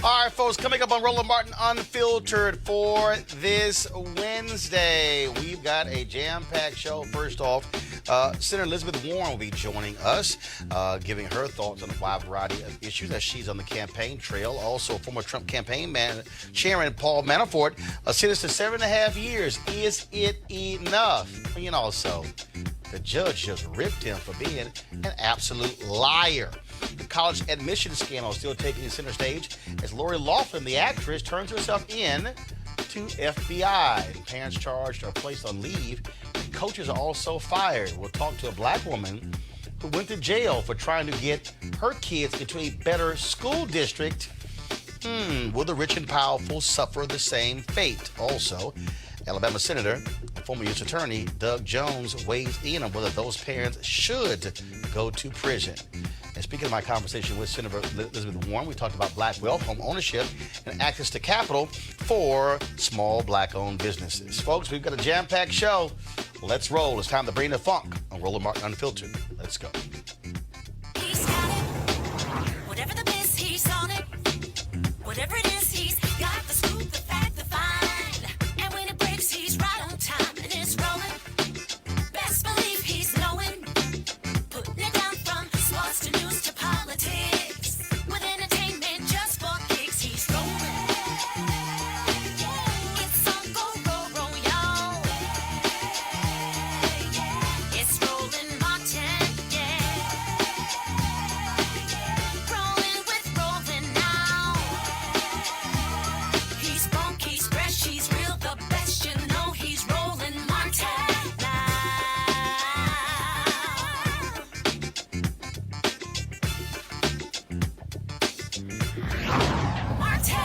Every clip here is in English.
All right, folks, coming up on Roland Martin Unfiltered for this Wednesday, we've got a jam-packed show. First off, Senator Elizabeth Warren will be joining us, giving her thoughts on a wide variety of issues as she's on the campaign trail. Also, former Trump campaign chairman Paul Manafort, sentenced to 7.5 years. Is it enough? And also, the judge just ripped him for being an absolute liar. The college admission scandal is still taking center stage as Lori Loughlin, the actress, turns herself in to FBI. And parents charged are placed on leave. And coaches are also fired. We'll talk to a black woman who went to jail for trying to get her kids into a better school district. Will the rich and powerful suffer the same fate? Also, Alabama Senator and former U.S. Attorney Doug Jones weighs in on whether those parents should go to prison. And speaking of my conversation with Senator Elizabeth Warren, we talked about black wealth, home ownership, and access to capital for small black-owned businesses. Folks, we've got a jam-packed show. Let's roll. It's time to bring the funk on Roland Martin Unfiltered. Let's go. He's got it. Whatever the biz, he's on it. Whatever it is, he's got the scoop, the fact, the find. And when it breaks, he's right on time and it's rolling. Best believe he's knowing. Putting it down from sports to news to politics. With entertainment just for kicks, he's rolling. It's on go, y'all. It's Roland Martin, Rolling with Roland now. He's funk, he's fresh, he's real, the best, you know he's Roland Martin now. Martin.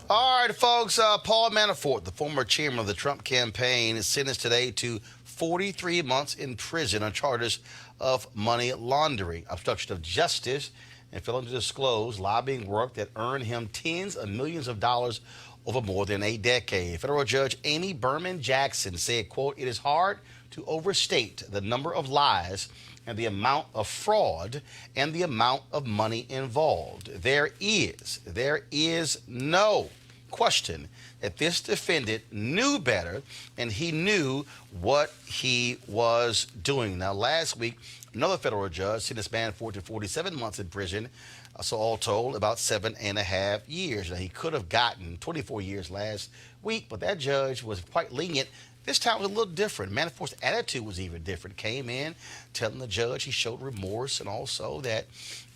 All right, folks, Paul Manafort, the former chairman of the Trump campaign, is sentenced today to 43 months in prison on charges of money laundering, obstruction of justice, and failing to disclose lobbying work that earned him tens of millions of dollars over more than a decade. Federal Judge Amy Berman Jackson said, quote, "It is hard to overstate the number of lies and the amount of fraud and the amount of money involved. There is no question that this defendant knew better and he knew what he was doing." Now, last week, another federal judge sentenced Manafort to 47 months in prison, so all told, about 7.5 years. Now, he could have gotten 24 years last week, but that judge was quite lenient. This time was a little different. Manafort's attitude was even different. Came in telling the judge he showed remorse and also that,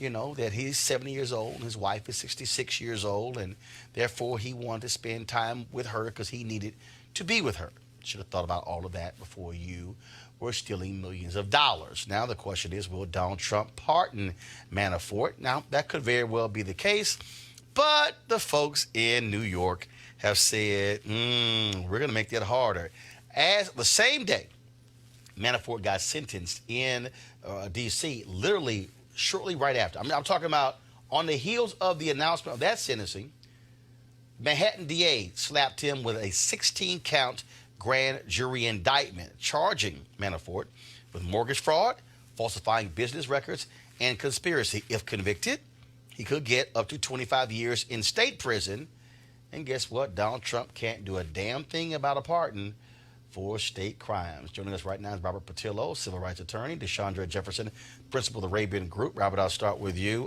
that he's 70 years old and his wife is 66 years old, and therefore he wanted to spend time with her because he needed to be with her. Should have thought about all of that before you were stealing millions of dollars. Now the question is, will Donald Trump pardon Manafort? Now, that could very well be the case, but the folks in New York have said, we're going to make that harder. As the same day Manafort got sentenced in D.C., literally shortly right after. I'm talking about on the heels of the announcement of that sentencing, Manhattan DA slapped him with a 16-count grand jury indictment charging Manafort with mortgage fraud, falsifying business records, and conspiracy. If convicted, he could get up to 25 years in state prison. And guess what? Donald Trump can't do a damn thing about a pardon for state crimes. Joining us right now is Robert Patillo, civil rights attorney, DeShandra Jefferson, principal of the Arabian Group. Robert, I'll start with you.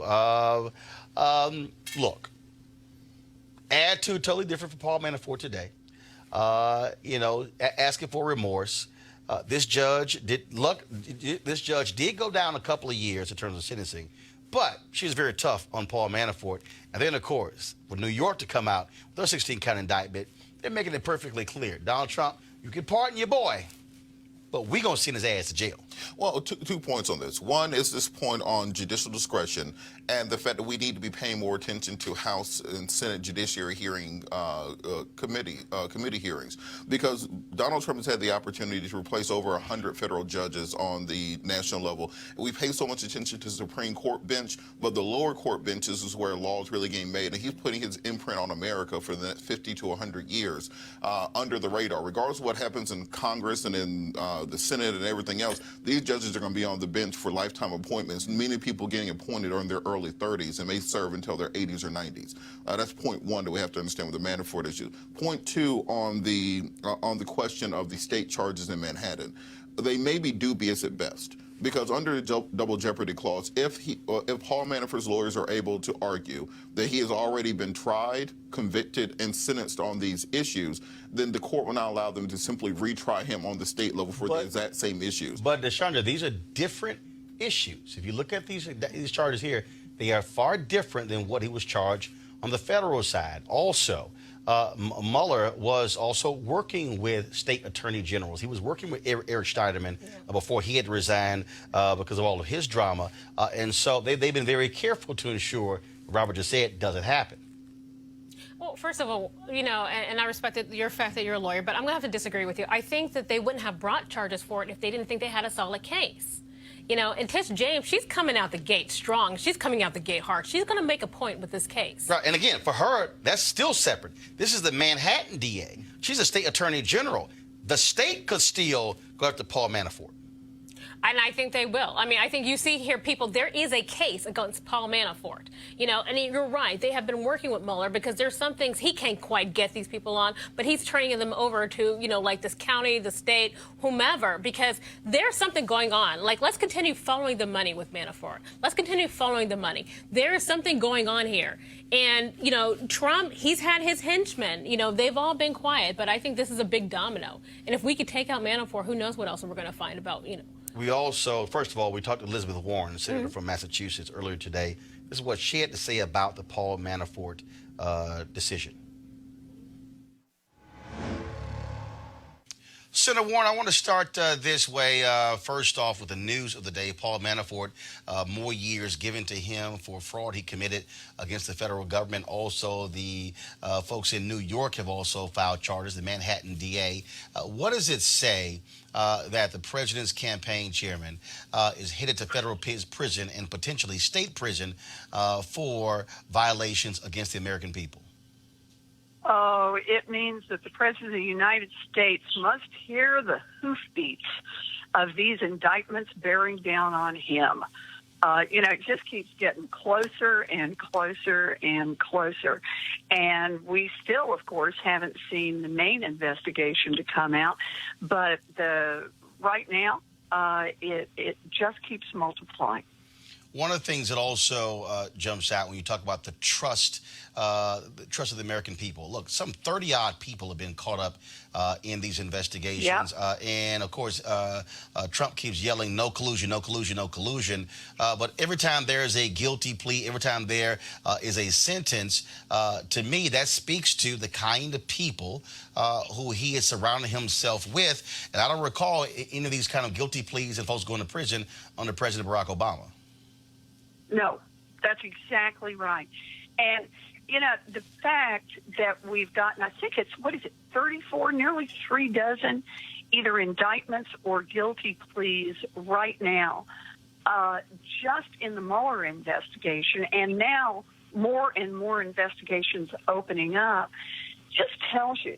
Look, attitude totally different from Paul Manafort today. Asking for remorse. This judge did go down a couple of years in terms of sentencing, but she was very tough on Paul Manafort. And then, of course, for New York to come out with their 16-count indictment, they're making it perfectly clear. Donald Trump, you can pardon your boy, but we're going to send his ass to jail. Well, two points on this. One is this point on judicial discretion and the fact that we need to be paying more attention to House and Senate Judiciary hearing committee hearings, because Donald Trump has had the opportunity to replace over 100 federal judges on the national level. We pay so much attention to the Supreme Court bench, but the lower court benches is where laws really getting made, and he's putting his imprint on America for the next 50 to 100 years under the radar. Regardless of what happens in Congress and in the Senate and everything else, these judges are going to be on the bench for lifetime appointments. Many people getting appointed are in their early 30s and may serve until their 80s or 90s. That's point one that we have to understand with the Manafort issue. Point two, on the question of the state charges in Manhattan, they may be dubious at best. Because under the double jeopardy clause, if Paul Manafort's lawyers are able to argue that he has already been tried, convicted, and sentenced on these issues, then the court will not allow them to simply retry him on the state level for the exact same issues. But Deshandra, these are different issues. If you look at these charges here, they are far different than what he was charged on the federal side. Also, Mueller was also working with state attorney generals. He was working with Eric Steiderman before he had resigned because of all of his drama. And so they've been very careful to ensure, Robert just said, doesn't happen. Well, first of all, you know, and I respect your fact that you're a lawyer, but I'm going to have to disagree with you. I think that they wouldn't have brought charges for it if they didn't think they had a solid case. You know, and Tish James, she's coming out the gate strong. She's coming out the gate hard. She's going to make a point with this case. Right. And again, for her, that's still separate. This is the Manhattan DA. She's a state attorney general. The state could still go after Paul Manafort. And I think they will. I mean, I think you see here, people, there is a case against Paul Manafort. You know, and you're right. They have been working with Mueller because there's some things he can't quite get these people on, but he's turning them over to, you know, like this county, the state, whomever, because there's something going on. Like, let's continue following the money with Manafort. Let's continue following the money. There is something going on here. And, you know, Trump, he's had his henchmen. You know, they've all been quiet, but I think this is a big domino. And if we could take out Manafort, who knows what else we're going to find about, you know. We also, first of all, we talked to Elizabeth Warren, senator from Massachusetts, earlier today. This is what she had to say about the Paul Manafort decision. Senator Warren, I want to start this way. First off, with the news of the day, Paul Manafort, more years given to him for fraud he committed against the federal government. Also, the folks in New York have also filed charges, the Manhattan DA. What does it say that the president's campaign chairman is headed to federal prison and potentially state prison for violations against the American people? Oh, it means that the President of the United States must hear the hoofbeats of these indictments bearing down on him. You know, it just keeps getting closer and closer and closer. And we still, of course, haven't seen the main investigation to come out. But right now, it just keeps multiplying. One of the things that also jumps out when you talk about the trust of the American people. Look, some 30-odd people have been caught up in these investigations. Yep. And, of course, Trump keeps yelling, no collusion, no collusion, no collusion. But every time there is a guilty plea, every time there is a sentence, to me, that speaks to the kind of people who he is surrounding himself with. And I don't recall any of these kind of guilty pleas and folks going to prison under President Barack Obama. No, that's exactly right. And, you know, the fact that we've gotten, I think it's, 34, nearly 3 dozen, either indictments or guilty pleas right now, just in the Mueller investigation, and now more and more investigations opening up, just tells you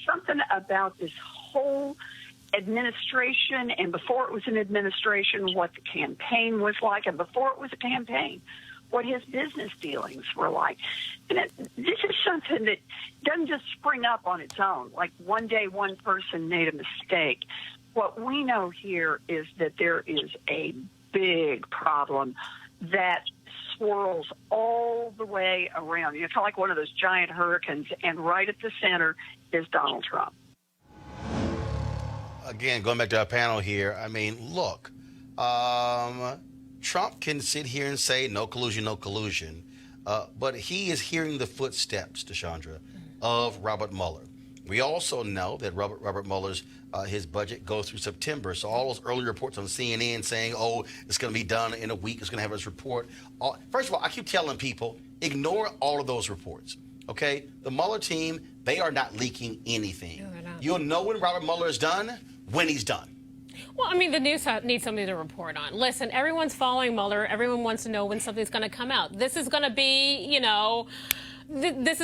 something about this whole administration, and before it was an administration, what the campaign was like, and before it was a campaign, what his business dealings were like. And this is something that doesn't just spring up on its own, like one day one person made a mistake. What we know here is that there is a big problem that swirls all the way around. You know, kind of like one of those giant hurricanes, and right at the center is Donald Trump. Again, going back to our panel here, I mean, look, Trump can sit here and say no collusion, but he is hearing the footsteps, Deshandra, of Robert Mueller. We also know that Robert Mueller's his budget goes through September. So all those early reports on CNN saying, oh, it's going to be done in a week, it's going to have his report. First of all, I keep telling people, ignore all of those reports, okay? The Mueller team, they are not leaking anything. No, they're not. You'll know when Robert Mueller is done when he's done. Well, I mean, the news needs something to report on. Listen, everyone's following Mueller. Everyone wants to know when something's going to come out. This is going to be, you know,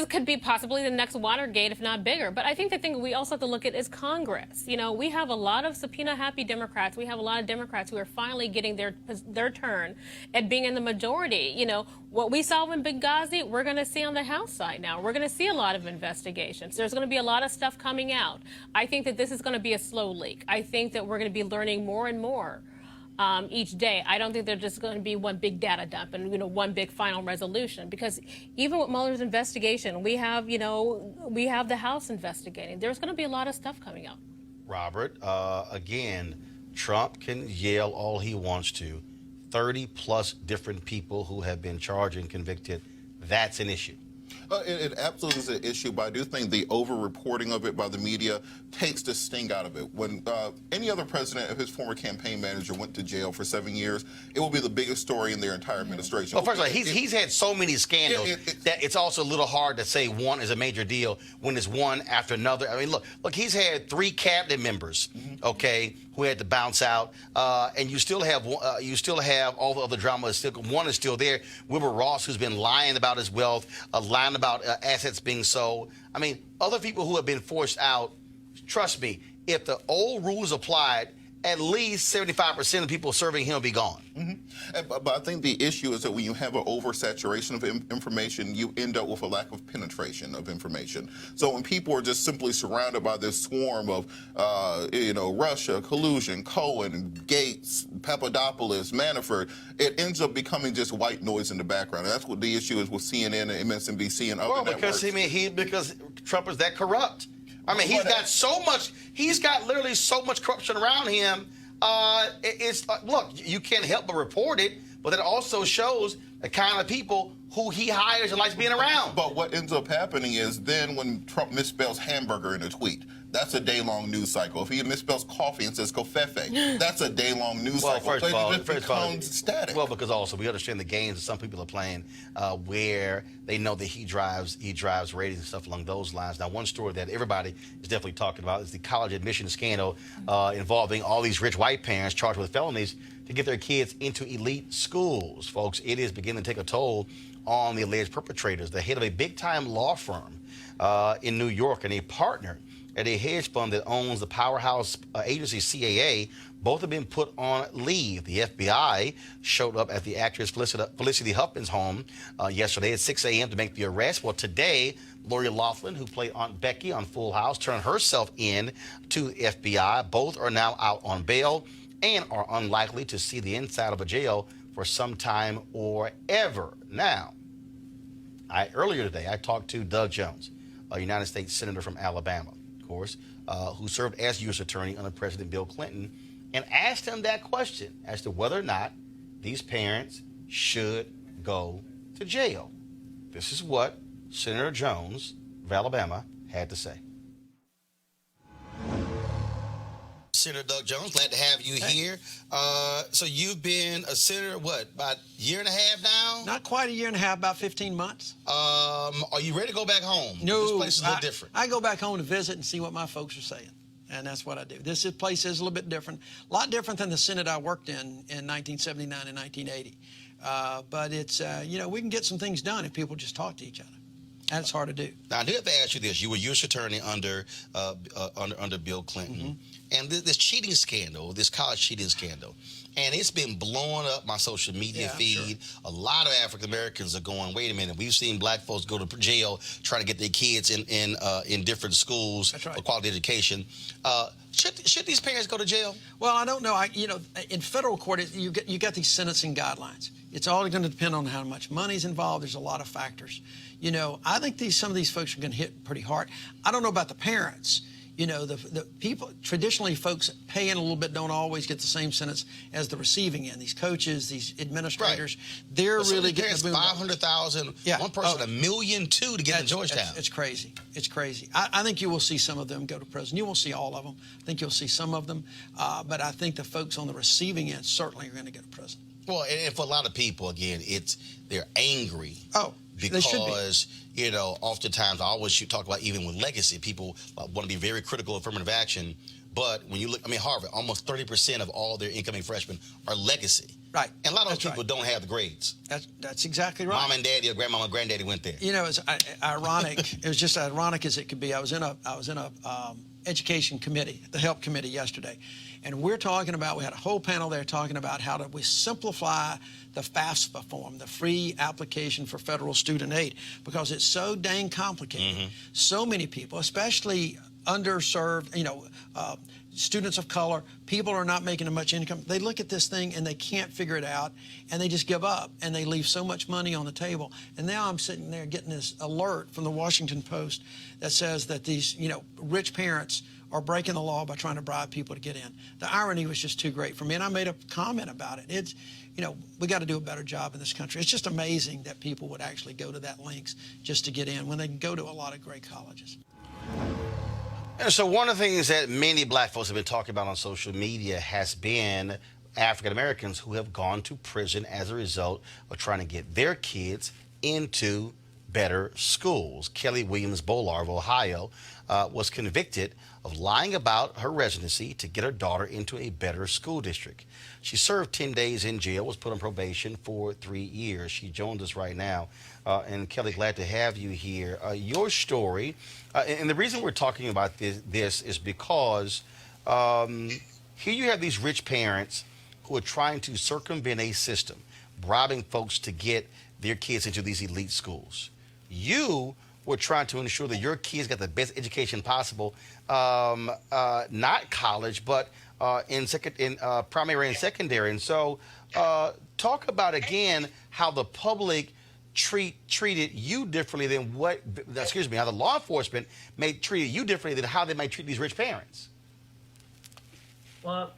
could be possibly the next Watergate, if not bigger. But I think the thing we also have to look at is Congress. You know, we have a lot of subpoena-happy Democrats. We have a lot of Democrats who are finally getting their turn at being in the majority. You know, what we saw in Benghazi, we're going to see on the House side now. We're going to see a lot of investigations. There's going to be a lot of stuff coming out. I think that this is going to be a slow leak. I think that we're going to be learning more and more each day. I don't think there's just going to be one big data dump and, you know, one big final resolution, because even with Mueller's investigation, we have the House investigating. There's going to be a lot of stuff coming out. Robert, again, Trump can yell all he wants to. 30-plus different people who have been charged and convicted. That's an issue. It absolutely is an issue, but I do think the over-reporting of it by the media takes the sting out of it. When any other president of his former campaign manager went to jail for 7 years, it will be the biggest story in their entire administration. Well, first of all, he's had so many scandals that it's also a little hard to say one is a major deal when it's one after another. I mean, look, he's had 3 cabinet members, okay, who had to bounce out, and you still have all the other drama. One is still there. Wilbur Ross, who's been lying about his wealth, lying about assets being sold. I mean, other people who have been forced out. Trust me, if the old rules applied, at least 75% of people serving him will be gone. But I think the issue is that when you have an oversaturation of information, you end up with a lack of penetration of information. So when people are just simply surrounded by this swarm of, Russia, collusion, Cohen, Gates, Papadopoulos, Manafort, it ends up becoming just white noise in the background. And that's what the issue is with CNN and MSNBC and other networks. Because Trump is that corrupt. I mean, he's got literally so much corruption around him. Look, you can't help but report it, but that also shows the kind of people who he hires and likes being around. But what ends up happening is then when Trump misspells hamburger in a tweet, that's a day-long news cycle. If he misspells coffee and says cofefe, that's a day-long news cycle. First of all, it becomes static. Well, because also we understand the games that some people are playing where they know that he drives ratings and stuff along those lines. Now, one story that everybody is definitely talking about is the college admission scandal involving all these rich white parents charged with felonies to get their kids into elite schools. Folks, it is beginning to take a toll on the alleged perpetrators. The head of a big-time law firm in New York and a partner at a hedge fund that owns the powerhouse agency CAA, both have been put on leave. The FBI showed up at the actress Felicity Huffman's home yesterday at 6 a.m. to make the arrest. Well, today, Lori Loughlin, who played Aunt Becky on Full House, turned herself in to the FBI. Both are now out on bail and are unlikely to see the inside of a jail for some time or ever. Now, earlier today, I talked to Doug Jones, a United States Senator from Alabama, of course, who served as U.S. Attorney under President Bill Clinton, and asked him that question as to whether or not these parents should go to jail. This is what Senator Jones of Alabama had to say. Senator Doug Jones, glad to have you here. So you've been a senator, about a year and a half now? Not quite a year and a half, about 15 months. Are you ready to go back home? No. This place is a little different. I go back home to visit and see what my folks are saying, and that's what I do. This place is a little bit different, a lot different than the Senate I worked in 1979 and 1980. But it's, we can get some things done if people just talk to each other. That's hard to do. Now, I do have to ask you this. You were U.S. Attorney under Bill Clinton. And this cheating scandal, this college cheating scandal, and it's been blowing up my social media feed. Sure. A lot of African Americans are going, wait a minute, we've seen black folks go to jail trying to get their kids in different schools for quality education. Should these parents go to jail? Well, I don't know. In federal court, you got these sentencing guidelines. It's all going to depend on how much money's involved. There's a lot of factors. I think some of these folks are going to hit pretty hard. I don't know about the parents. The people, traditionally folks paying a little bit don't always get the same sentence as the receiving end. These coaches, these administrators, they're really getting $500,000. One person $1.2 million to get to Georgetown. It's crazy. It's crazy. I think you will see some of them go to prison. You won't see all of them. I think you'll see some of them. But I think the folks on the receiving end certainly are going to go to prison. Well, and for a lot of people, again, they're angry. Oh. Because, oftentimes I always talk about even with legacy, people want to be very critical of affirmative action. But when you look, Harvard, almost 30% of all their incoming freshmen are legacy. Right. And a lot of those That's people don't have the grades. That's exactly right. Mom and daddy or grandmama and granddaddy went there. You know, it's ironic. It was just ironic as it could be. I was in a education committee, the help committee yesterday, and we had a whole panel there talking about how do we simplify the FAFSA form, the free application for federal student aid, because it's so dang complicated. So many people, especially underserved, students of color, people are not making much income. They look at this thing and they can't figure it out, and they just give up, and they leave so much money on the table. And now I'm sitting there getting this alert from the Washington Post that says that these, rich parents are breaking the law by trying to bribe people to get in. The irony was just too great for me, and I made a comment about it. It's, we got to do a better job in this country. It's just amazing that people would actually go to that lengths just to get in when they can go to a lot of great colleges. And so one of the things that many black folks have been talking about on social media has been African Americans who have gone to prison as a result of trying to get their kids into better schools. Kelly Williams-Bolar of Ohio was convicted of lying about her residency to get her daughter into a better school district. She served 10 days in jail, was put on probation for 3 years. She joins us right now. And Kelly, glad to have you here. Your story, and the reason we're talking about this is because here you have these rich parents who are trying to circumvent a system, bribing folks to get their kids into these elite schools. You were trying to ensure that your kids got the best education possible, not college, but in primary and secondary. And so talk about, again, how the public treated you differently than how the law enforcement treated you differently than how they might treat these rich parents. Well,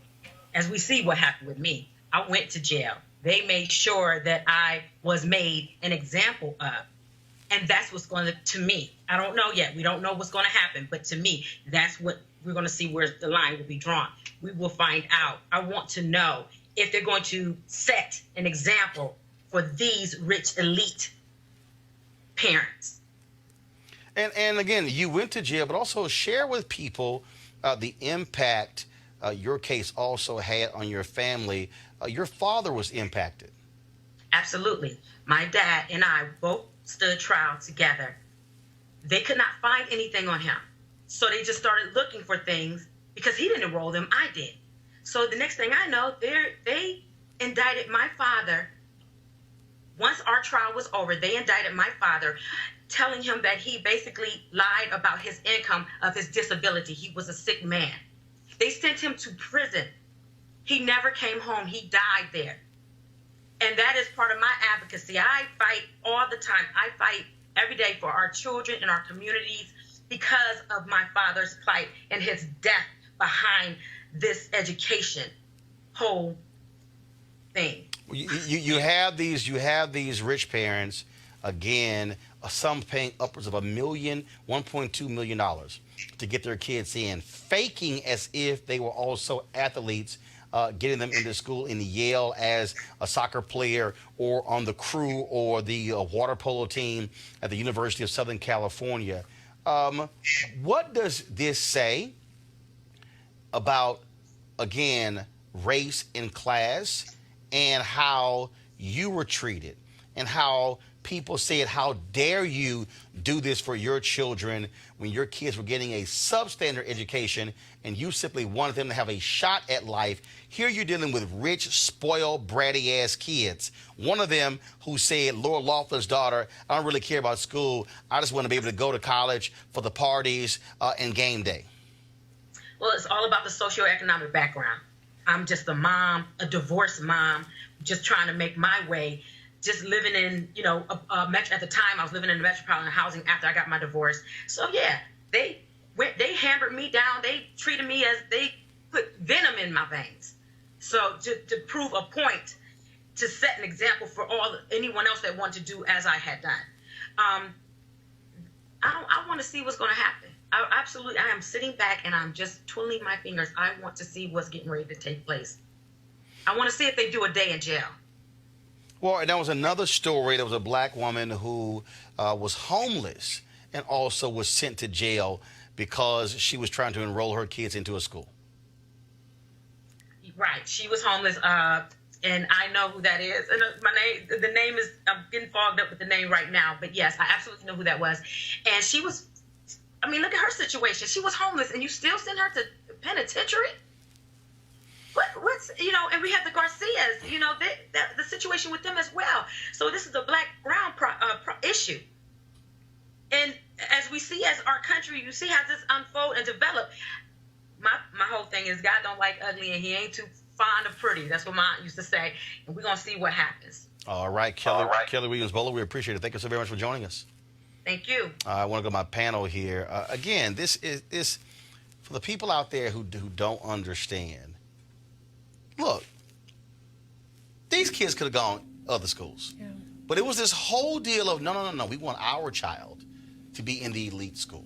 as we see what happened with me, I went to jail. They made sure that I was made an example of. And that's what's going to me. I don't know yet. We don't know what's going to happen. But to me, that's what we're going to see where the line will be drawn. We will find out. I want to know if they're going to set an example for these rich elite parents. And again, you went to jail, but also share with people the impact your case also had on your family. Your father was impacted. Absolutely. My dad and I both stood trial together. They could not find anything on him. So they just started looking for things because he didn't enroll them, I did. So the next thing I know, they indicted my father. Once our trial was over, they indicted my father, telling him that he basically lied about his income of his disability. He was a sick man. They sent him to prison. He never came home. He died there. And that is part of my advocacy. I fight all the time. I fight every day for our children and our communities because of my father's plight and his death behind this education whole thing. You have these rich parents, again, some paying upwards of $1.2 million to get their kids in, faking as if they were also athletes, getting them into school in Yale as a soccer player or on the crew or the water polo team at the University of Southern California. What does this say about, again, race and class and how you were treated and how people said, how dare you do this for your children when your kids were getting a substandard education and you simply wanted them to have a shot at life? Here you're dealing with rich, spoiled, bratty-ass kids. One of them who said, Lord Laughlin's daughter, I don't really care about school. I just want to be able to go to college for the parties and game day. Well, it's all about the socioeconomic background. I'm just a mom, a divorced mom, just trying to make my way. Just living in, at the time I was living in the metropolitan housing after I got my divorce. So yeah, they hammered me down. They treated me as they put venom in my veins. So to prove a point, to set an example for anyone else that wanted to do as I had done. I want to see what's going to happen. I am sitting back and I'm just twiddling my fingers. I want to see what's getting ready to take place. I want to see if they do a day in jail. Well, and there was another story. There was a black woman who was homeless and also was sent to jail because she was trying to enroll her kids into a school. Right. She was homeless. and I know who that is. And the name is, I'm getting fogged up with the name right now, but yes, I absolutely know who that was. And she was, I mean, look at her situation. She was homeless, and you still send her to penitentiary? What's, you know, and we have the Garcias, you know, the situation with them as well. So this is a black-brown issue. And as we see as our country, you see how this unfold and develop. My whole thing is God don't like ugly, and he ain't too fond of pretty. That's what mom used to say. And we're going to see what happens. All right, Kelly Williams Bowler, we appreciate it. Thank you so very much for joining us. Thank you. I want to go to my panel here. Again, this is for the people out there who don't understand. Look, these kids could have gone other schools. Yeah. But it was this whole deal of, no, we want our child to be in the elite school.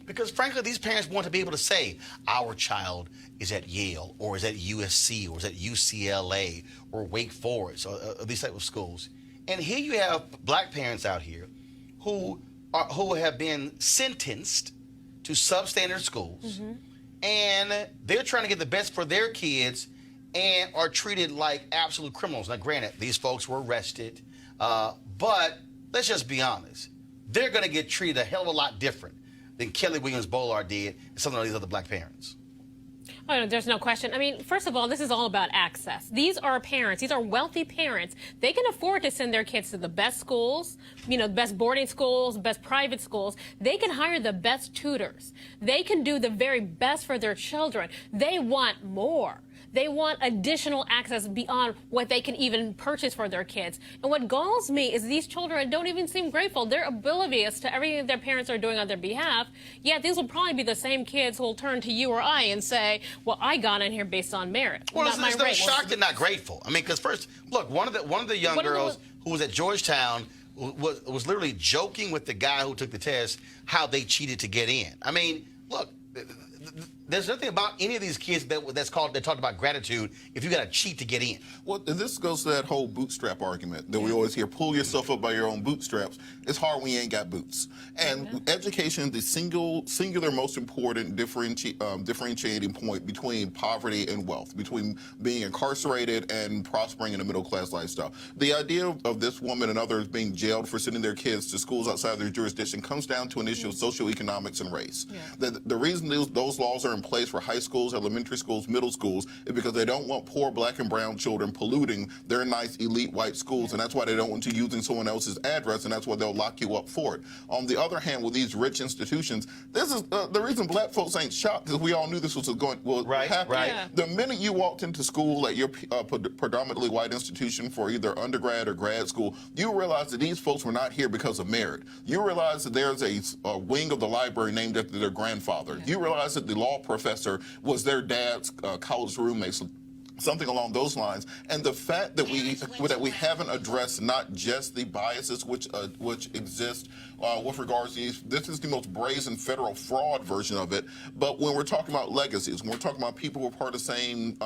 Because frankly, these parents want to be able to say, our child is at Yale, or is at USC, or is at UCLA, or Wake Forest, or these type of schools. And here you have black parents out here who have been sentenced to substandard schools, and they're trying to get the best for their kids and are treated like absolute criminals. Now, granted, these folks were arrested, but let's just be honest. They're going to get treated a hell of a lot different than Kelly Williams Bowler did and some of these other black parents. Oh, no, there's no question. I mean, first of all, this is all about access. These are parents. These are wealthy parents. They can afford to send their kids to the best schools, you know, best boarding schools, best private schools. They can hire the best tutors. They can do the very best for their children. They want more. They want additional access beyond what they can even purchase for their kids. And what galls me is these children don't even seem grateful. They're oblivious to everything their parents are doing on their behalf. Yet these will probably be the same kids who will turn to you or I and say, well, I got in here based on merit. Well, not my race. Shocked and not grateful. I mean, because first, look, one of the young girls who was at Georgetown was literally joking with the guy who took the test how they cheated to get in. I mean, look, there's nothing about any of these kids that talked about gratitude if you got to cheat to get in. Well, and this goes to that whole bootstrap argument that we always hear, pull yourself up by your own bootstraps. It's hard when you ain't got boots. And education is the singular most important differentiating point between poverty and wealth, between being incarcerated and prospering in a middle-class lifestyle. The idea of this woman and others being jailed for sending their kids to schools outside their jurisdiction comes down to an issue of socioeconomics and race. Yeah. The reason those laws are in place for high schools, elementary schools, middle schools is because they don't want poor black and brown children polluting their nice elite white schools, and that's why they don't want you using someone else's address, and that's why they'll lock you up for it. On the other hand, with these rich institutions, this is the reason black folks ain't shocked, because we all knew this was going to happen. Right. Yeah. The minute you walked into school at your predominantly white institution for either undergrad or grad school, you realized that these folks were not here because of merit. You realized that there's a wing of the library named after their grandfather. You realized that the law professor was their dad's college roommate, something along those lines. And the fact that we haven't addressed not just the biases which exist with regards to these, this is the most brazen federal fraud version of it. But when we're talking about legacies, when we're talking about people who are part of the same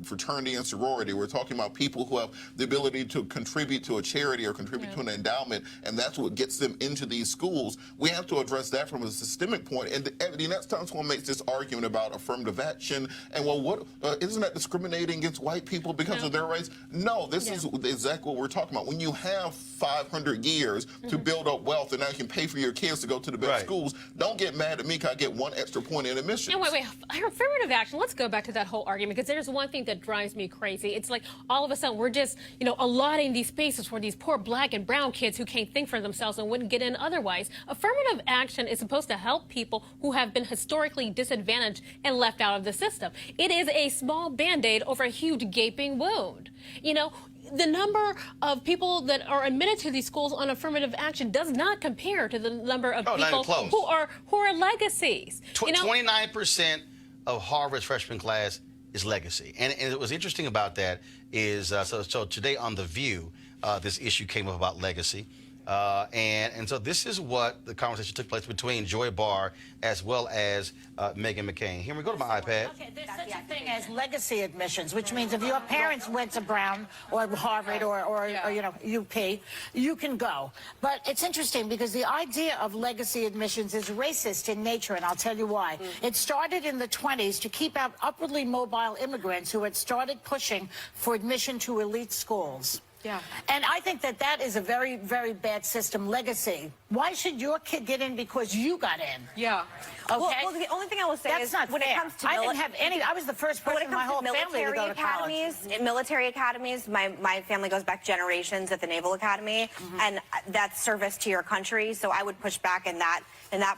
fraternity and sorority, we're talking about people who have the ability to contribute to a charity or contribute to an endowment, and that's what gets them into these schools. We have to address that from a systemic point. And the next time someone makes this argument about affirmative action, and well, what isn't that discriminating against white people because of their race? No, this is exactly what we're talking about. When you have 500 years to build up wealth, and now you can pay for your kids to go to the best schools, don't get mad at me because I get 1 extra point in admission. No, wait. Affirmative action, let's go back to that whole argument, because there's one thing that drives me crazy. It's like all of a sudden we're just, allotting these spaces for these poor black and brown kids who can't think for themselves and wouldn't get in otherwise. Affirmative action is supposed to help people who have been historically disadvantaged and left out of the system. It is a small Band-Aid over a huge gaping wound. The number of people that are admitted to these schools on affirmative action does not compare to the number of people who are legacies. 29% of Harvard's freshman class is legacy. And what was interesting about that is, so today on The View, this issue came up about legacy. And so this is what the conversation took place between Joy Barr as well as Meghan McCain. Here we go to my iPad. Okay, there's such a thing as legacy admissions, which means if your parents went to Brown or Harvard or you know, UP, you can go. But it's interesting because the idea of legacy admissions is racist in nature, and I'll tell you why. It started in the 20s to keep out upwardly mobile immigrants who had started pushing for admission to elite schools. Yeah. And I think that that is a very, very bad system. Legacy. Why should your kid get in because you got in? Yeah. Okay. Well, the only thing I will say That's is not when fair. it comes to I didn't have any. I was the first person in my whole family to go to college. Military academies, my family goes back generations at the Naval Academy, and that's service to your country. So I would push back in that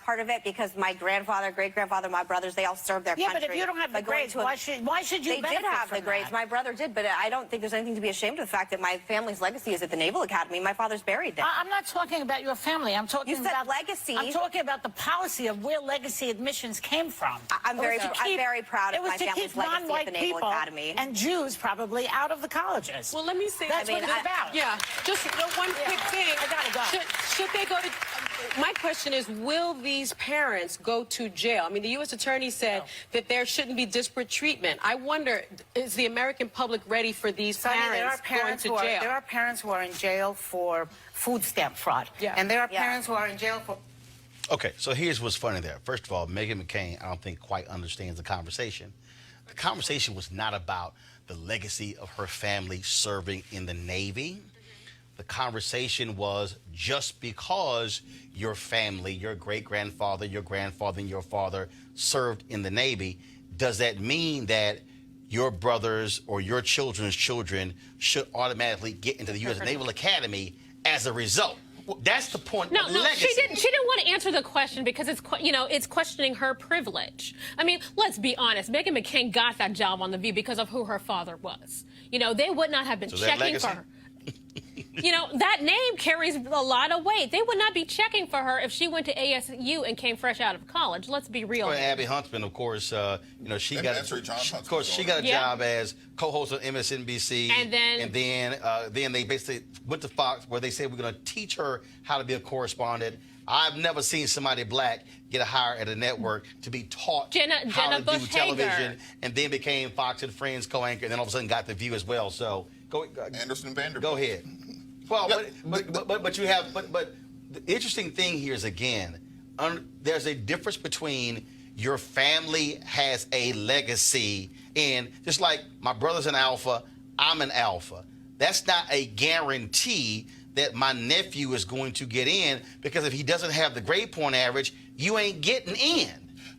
part of it because my grandfather, great grandfather, my brothers, they all served their country. Yeah, but if you don't have the grades, why should you? They did have the grades. My brother did, but I don't think there's anything to be ashamed of the fact that my family's legacy is at the Naval Academy. My father's buried there. I'm not talking about your family. I'm talking You said about legacy. I'm talking about the policy of where legacy admissions came from. I'm very proud of my family's legacy at the Naval Academy. And Jews probably out of the colleges. Well, let me say That's what it's about. Yeah, just one quick thing. I gotta go. Should they go to? My question is, will these parents go to jail? I mean, the U.S. Attorney said that there shouldn't be disparate treatment. I wonder, is the American public ready for these parents going to jail? There are parents who are in jail for food stamp fraud. Yeah. And there are parents who are in jail for... Okay, so here's what's funny there. First of all, Meghan McCain, I don't think quite understands the conversation. The conversation was not about the legacy of her family serving in the Navy. The conversation was just because your family, your great-grandfather, your grandfather, and your father served in the Navy, does that mean that your brothers or your children's children should automatically get into the U.S. Naval Academy as a result? That's the point. No, of no, legacy. she didn't want to answer the question because it's it's questioning her privilege. I mean, let's be honest. Meghan McCain got that job on The View because of who her father was. You know, they would not have been checking for her. You know, that name carries a lot of weight. They would not be checking for her if she went to ASU and came fresh out of college. Let's be real. Well, Abby Huntsman, of course, you know, she And got Of course, she got a job as co-host on MSNBC, and then they basically went to Fox, where they said we're going to teach her how to be a correspondent. I've never seen somebody black get a hire at a network to be taught how to do television, and then became Fox and Friends co-anchor, and then all of a sudden got The View as well. So go, Anderson Vanderbilt. Go ahead. Well, Yeah, but the interesting thing here is, again, there's a difference between your family has a legacy, and just like my brother's an alpha, I'm an alpha. That's not a guarantee that my nephew is going to get in, because if he doesn't have the grade point average, you ain't getting in.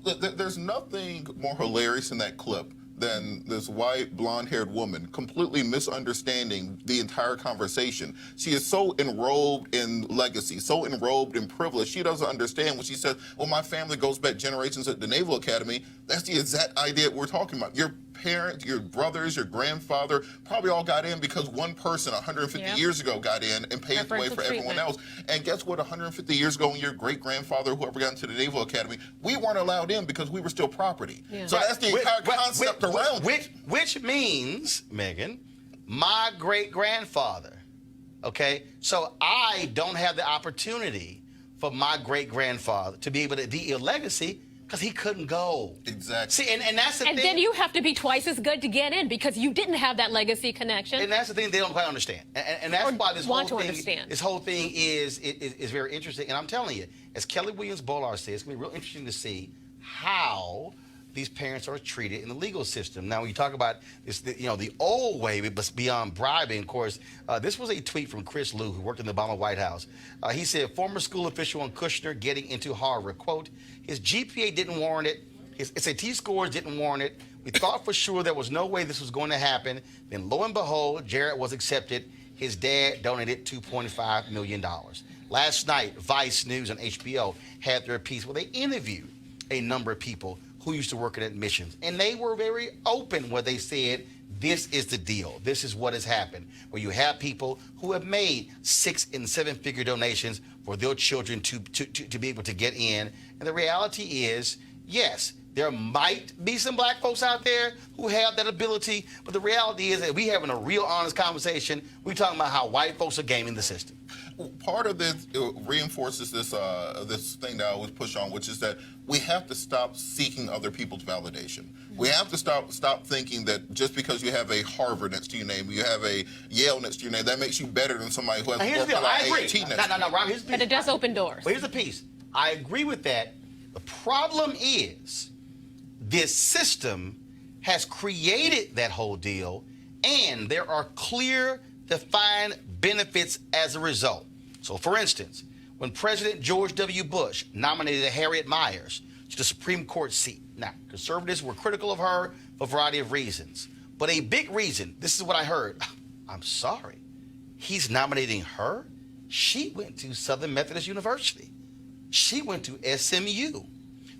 Look, there's nothing more hilarious in that clip than this white, blonde-haired woman completely misunderstanding the entire conversation. She is so enrobed in legacy, so enrobed in privilege, she doesn't understand when she says, well, my family goes back generations at the Naval Academy. That's the exact idea we're talking about. Your parents, your brothers, your grandfather probably all got in because one person 150 years ago got in and paved the way for everyone else. And guess what? 150 years ago, when your great-grandfather, whoever got into the Naval Academy, we weren't allowed in because we were still property. So that's the entire concept around it. Which means, Meghan, my great-grandfather, okay? So I don't have the opportunity for my great-grandfather to be able to be a legacy because he couldn't go. Exactly. See, and that's the thing. And then you have to be twice as good to get in because you didn't have that legacy connection. And that's the thing they don't quite understand. And that's why this whole thing is very interesting. And I'm telling you, as Kelly Williams-Bollard said, it's going to be real interesting to see how these parents are treated in the legal system. Now, when you talk about this, the old way, but beyond bribing, of course, this was a tweet from Chris Liu, who worked in the Obama White House. He said, former school official on Kushner getting into Harvard, quote, his GPA didn't warrant it. His SAT scores didn't warrant it. We thought for sure there was no way this was going to happen. Then lo and behold, Jared was accepted. His dad donated $2.5 million. Last night, Vice News on HBO had their piece where they interviewed a number of people who used to work in admissions. And they were very open where they said, this is the deal. This is what has happened. Where you have people who have made 6- and 7-figure donations for their children to be able to get in. And the reality is, yes, there might be some black folks out there who have that ability, but the reality is that we're having a real honest conversation. We're talking about how white folks are gaming the system. part of this reinforces this this thing that I always push on, which is that we have to stop seeking other people's validation. We have to stop thinking that just because you have a Harvard next to your name, you have a Yale next to your name, that makes you better than somebody who has Here's the deal. I agree. No, Rob, here's the piece. But it does open doors. But here's the piece. I agree with that. The problem is this system has created that whole deal, and there are clear, defined benefits as a result. So, for instance, when President George W. Bush nominated Harriet Miers to the Supreme Court seat, now, conservatives were critical of her for a variety of reasons. But a big reason, this is what I heard. I'm sorry. He's nominating her? She went to Southern Methodist University. She went to SMU.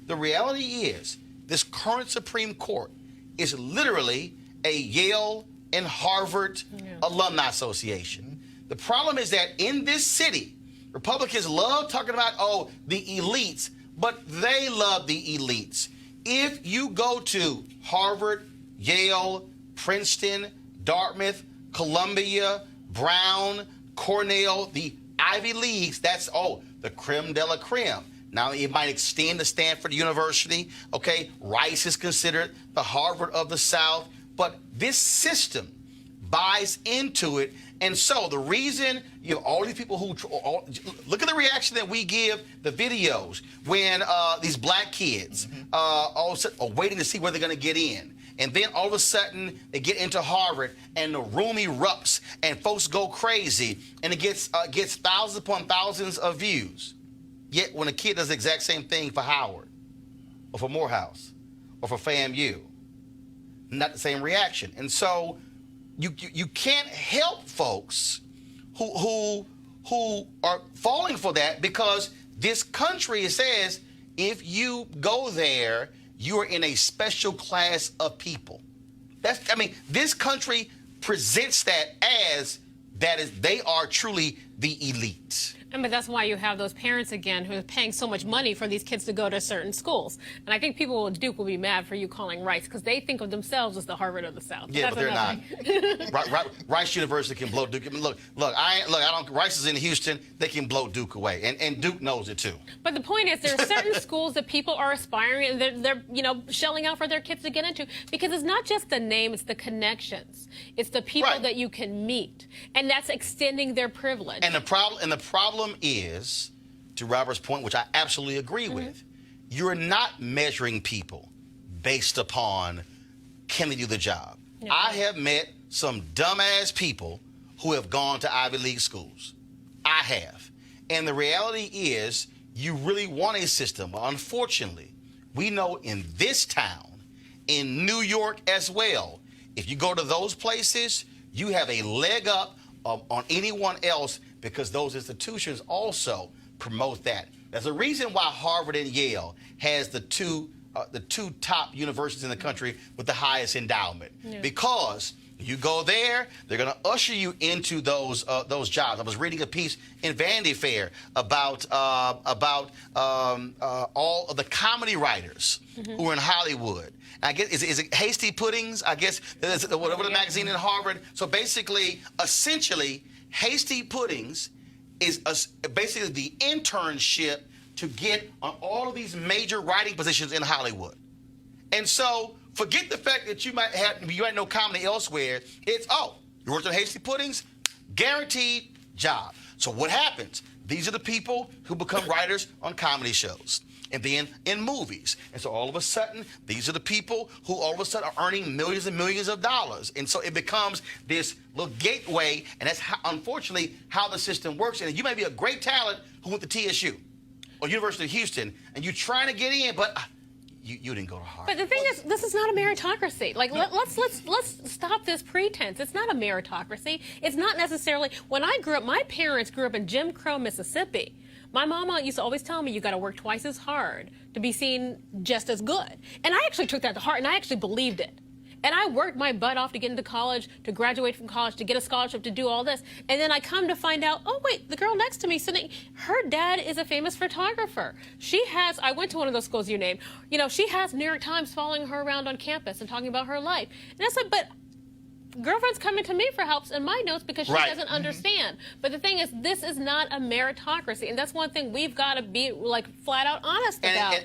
The reality is, this current Supreme Court is literally a Yale and Harvard alumni association. The problem is that in this city, Republicans love talking about, oh, the elites, but they love the elites. If you go to Harvard, Yale, Princeton, Dartmouth, Columbia, Brown, Cornell, the Ivy Leagues, that's, the creme de la creme. Now, it might extend to Stanford University, okay? Rice is considered the Harvard of the South, but this system buys into it. And so the reason, all these people who, look at the reaction that we give the videos when these black kids all of a sudden are waiting to see where they're going to get in. And then all of a sudden they get into Harvard and the room erupts and folks go crazy and it gets thousands upon thousands of views. Yet when a kid does the exact same thing for Howard or for Morehouse or for FAMU, not the same reaction. And so you can't help folks who are falling for that, because this country says if you go there, you are in a special class of people. This country presents that as they are truly the elite. But that's why you have those parents, again, who are paying so much money for these kids to go to certain schools. And I think people at Duke will be mad for you calling Rice, because they think of themselves as the Harvard of the South. Yeah, but they're not. Rice University can blow Duke. Look, Rice is in Houston. They can blow Duke away, and Duke knows it too. But the point is, there are certain schools that people are aspiring and they're shelling out for their kids to get into, because it's not just the name, it's the connections, it's the people that you can meet, and that's extending their privilege. And the problem is, to Robert's point, which I absolutely agree with, you're not measuring people based upon can they do the job. No. I have met some dumbass people who have gone to Ivy League schools. I have. And the reality is, you really want a system. Unfortunately, we know in this town, in New York as well, if you go to those places, you have a leg up on anyone else, because those institutions also promote that. There's a reason why Harvard and Yale has the two top universities in the country with the highest endowment. Yeah. Because you go there, they're going to usher you into those jobs. I was reading a piece in Vanity Fair about all of the comedy writers who are in Hollywood. I guess is it Hasty Puddings? I guess whatever the magazine in Harvard. So basically, essentially, Hasty Puddings is basically the internship to get on all of these major writing positions in Hollywood. And so forget the fact that you might know comedy elsewhere. It's, you worked on Hasty Puddings, guaranteed job. So what happens? These are the people who become writers on comedy shows and then in movies. And so all of a sudden, these are the people who all of a sudden are earning millions and millions of dollars. And so it becomes this little gateway, and that's unfortunately how the system works. And you may be a great talent who went to TSU or University of Houston, and you're trying to get in, but you didn't go to Harvard. But the thing is, this is not a meritocracy. Like, let's stop this pretense. It's not a meritocracy. It's not necessarily. When I grew up, my parents grew up in Jim Crow, Mississippi. My mama used to always tell me, you got to work twice as hard to be seen just as good. And I actually took that to heart, and I actually believed it. And I worked my butt off to get into college, to graduate from college, to get a scholarship, to do all this. And then I come to find out, oh, wait, the girl next to me sitting, her dad is a famous photographer. I went to one of those schools you named. She has New York Times following her around on campus and talking about her life. And I said, but girlfriend's coming to me for helps in my notes because she Right. doesn't understand. But the thing is, this is not a meritocracy, and that's one thing we've got to be like flat out honest about.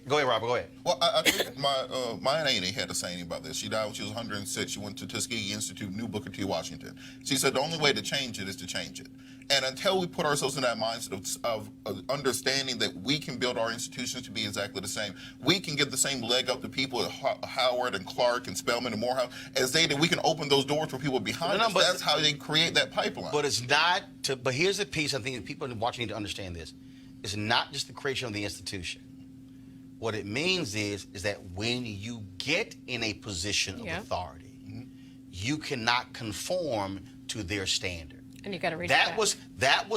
Go ahead, Robert. Go ahead. Well, I think my Aunt Annie had to say anything about this. She died when she was 106. She went to Tuskegee Institute, New Booker T, Washington. She said the only way to change it is to change it. And until we put ourselves in that mindset of understanding that we can build our institutions to be exactly the same, we can give the same leg up to people at Howard and Clark and Spelman and Morehouse as they did. We can open those doors for people behind us. That's how they create that pipeline. But it's not. But here's the piece I think people watching need to understand this. It's not just the creation of the institution. What it means is that when you get in a position of authority, you cannot conform to their standard. And you got to reach that was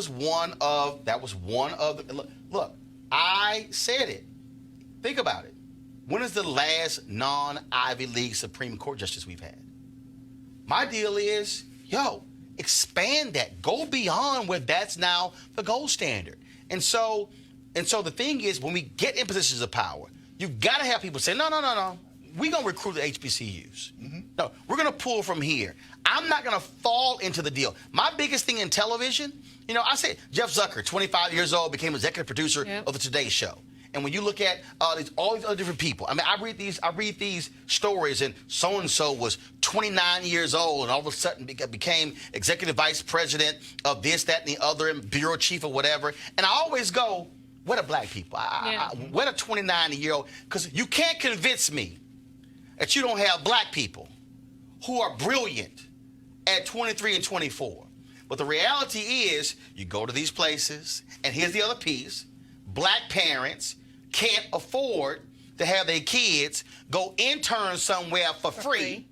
one of the, look, I said it. Think about it. When is the last non-Ivy League Supreme Court justice we've had? My deal is, expand that. Go beyond where that's now the gold standard. And so the thing is, when we get in positions of power, you've got to have people say, no. We're going to recruit the HBCUs. No, we're going to pull from here. I'm not going to fall into the deal. My biggest thing in television, I say Jeff Zucker, 25 years old, became executive producer of the Today Show. And when you look at all these other different people, I mean, I read these stories, and so-and-so was 29 years old, and all of a sudden became executive vice president of this, that, and the other, and bureau chief or whatever. And I always go, what are black people? What are 29-year-old? Because you can't convince me that you don't have black people who are brilliant at 23 and 24. But the reality is, you go to these places, and here's the other piece. Black parents can't afford to have their kids go intern somewhere for free,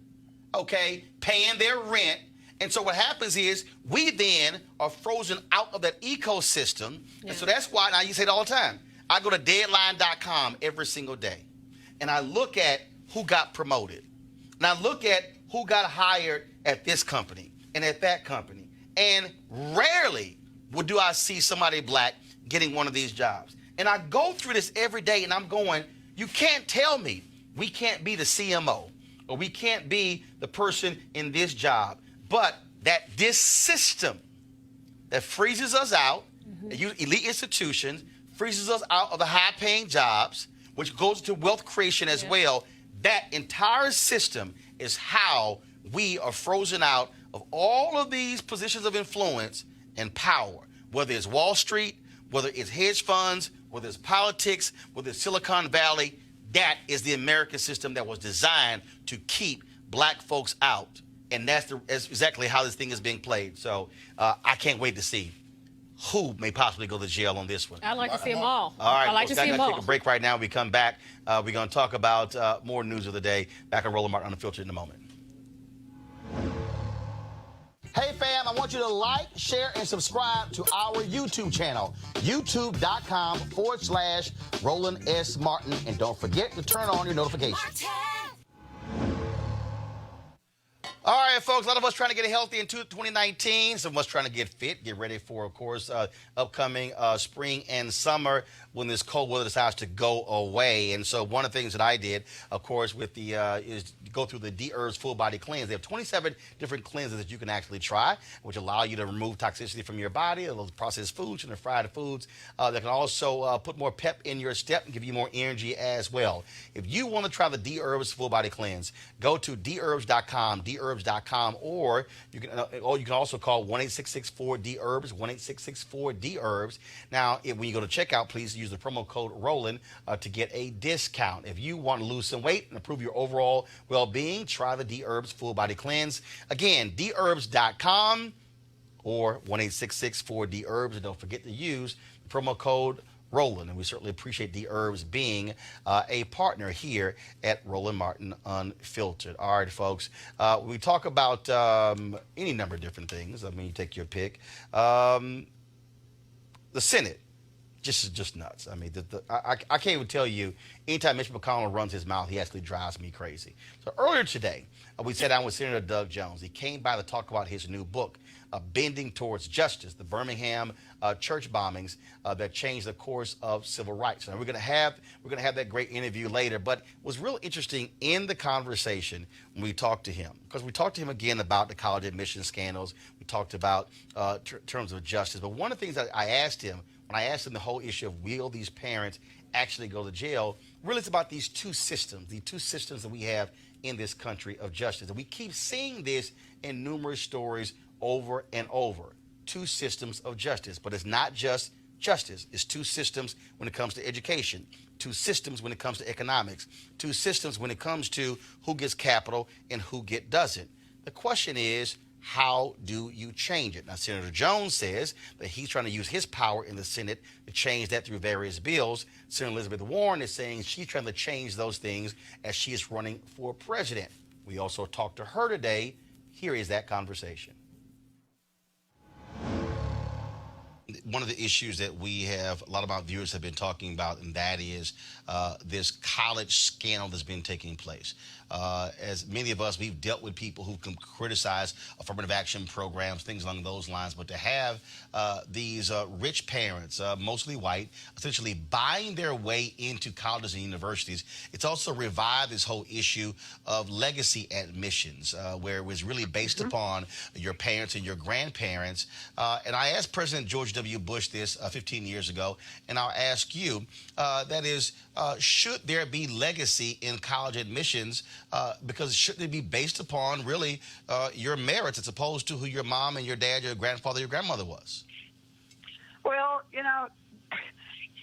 okay, paying their rent. And so what happens is we then are frozen out of that ecosystem. And so that's why, now you say it all the time, I go to deadline.com every single day, and I look at who got promoted. And I look at who got hired at this company and at that company. And rarely do I see somebody black getting one of these jobs. And I go through this every day, and I'm going, you can't tell me we can't be the CMO or we can't be the person in this job. But this system that freezes us out, elite institutions, freezes us out of the high-paying jobs, which goes to wealth creation as well. That entire system is how we are frozen out of all of these positions of influence and power, whether it's Wall Street, whether it's hedge funds, whether it's politics, whether it's Silicon Valley. That is the American system that was designed to keep black folks out. And that's exactly how this thing is being played. So I can't wait to see who may possibly go to jail on this one. I'd like to see them all. All right, I'd like to see them all. Take a break right now. We come back. We're going to talk about more news of the day. Back on Roland Martin Unfiltered in a moment. Hey, fam, I want you to like, share, and subscribe to our YouTube channel, youtube.com/Roland S. Martin. And don't forget to turn on your notifications. All right, folks, a lot of us trying to get healthy in 2019. Some of us trying to get fit, get ready for, of course, upcoming spring and summer when this cold weather decides to go away. And so one of the things that I did, of course, with the is go through the D-Herbs Full Body Cleanse. They have 27 different cleanses that you can actually try, which allow you to remove toxicity from your body, those processed foods and the fried foods that can also put more pep in your step and give you more energy as well. If you want to try the D-Herbs Full Body Cleanse, go to dherbs.com, dherbs.com, or you can also call 1-866-4-DHERBS, 1-866-4-DHERBS. Now, when you go to checkout, please use the promo code Roland to get a discount. If you want to lose some weight and improve your overall well-being, try the D-Herbs Full Body Cleanse. Again, dherbs.com or 1-866-4-DHERBS. And don't forget to use the promo code Roland. And we certainly appreciate D-Herbs being a partner here at Roland Martin Unfiltered. All right, folks. We talk about any number of different things. I mean, you take your pick. The Senate just nuts. I mean, I can't even tell you. Anytime Mitch McConnell runs his mouth, he actually drives me crazy. So earlier today, we sat down with Senator Doug Jones. He came by to talk about his new book, Bending Towards Justice: The Birmingham Church Bombings That Changed the Course of Civil Rights. And we're gonna have that great interview later. But it was real interesting in the conversation when we talked to him, because we talked to him again about the college admission scandals. We talked about terms of justice. But one of the things that I asked him, when I asked him the whole issue of will these parents actually go to jail, really it's about these two systems, the two systems that we have in this country of justice. And we keep seeing this in numerous stories over and over. Two systems of justice. But it's not just justice. It's two systems when it comes to education, two systems when it comes to economics, two systems when it comes to who gets capital and who doesn't. The question is, how do you change it? Now, Senator Jones says that he's trying to use his power in the Senate to change that through various bills. Senator Elizabeth Warren is saying she's trying to change those things as she is running for president. We also talked to her today. Here is that conversation. One of the issues that we have, a lot of our viewers have been talking about, and that is this college scandal that's been taking place. As many of us, we've dealt with people who can criticize affirmative action programs, things along those lines, but to have these rich parents, mostly white, essentially buying their way into colleges and universities, it's also revived this whole issue of legacy admissions, where it was really based upon your parents and your grandparents. And I asked President George W. Bush this 15 years ago, and I'll ask you, that is, should there be legacy in college admissions? Because shouldn't it be based upon really your merits as opposed to who your mom and your dad, your grandfather, your grandmother was? Well, you know,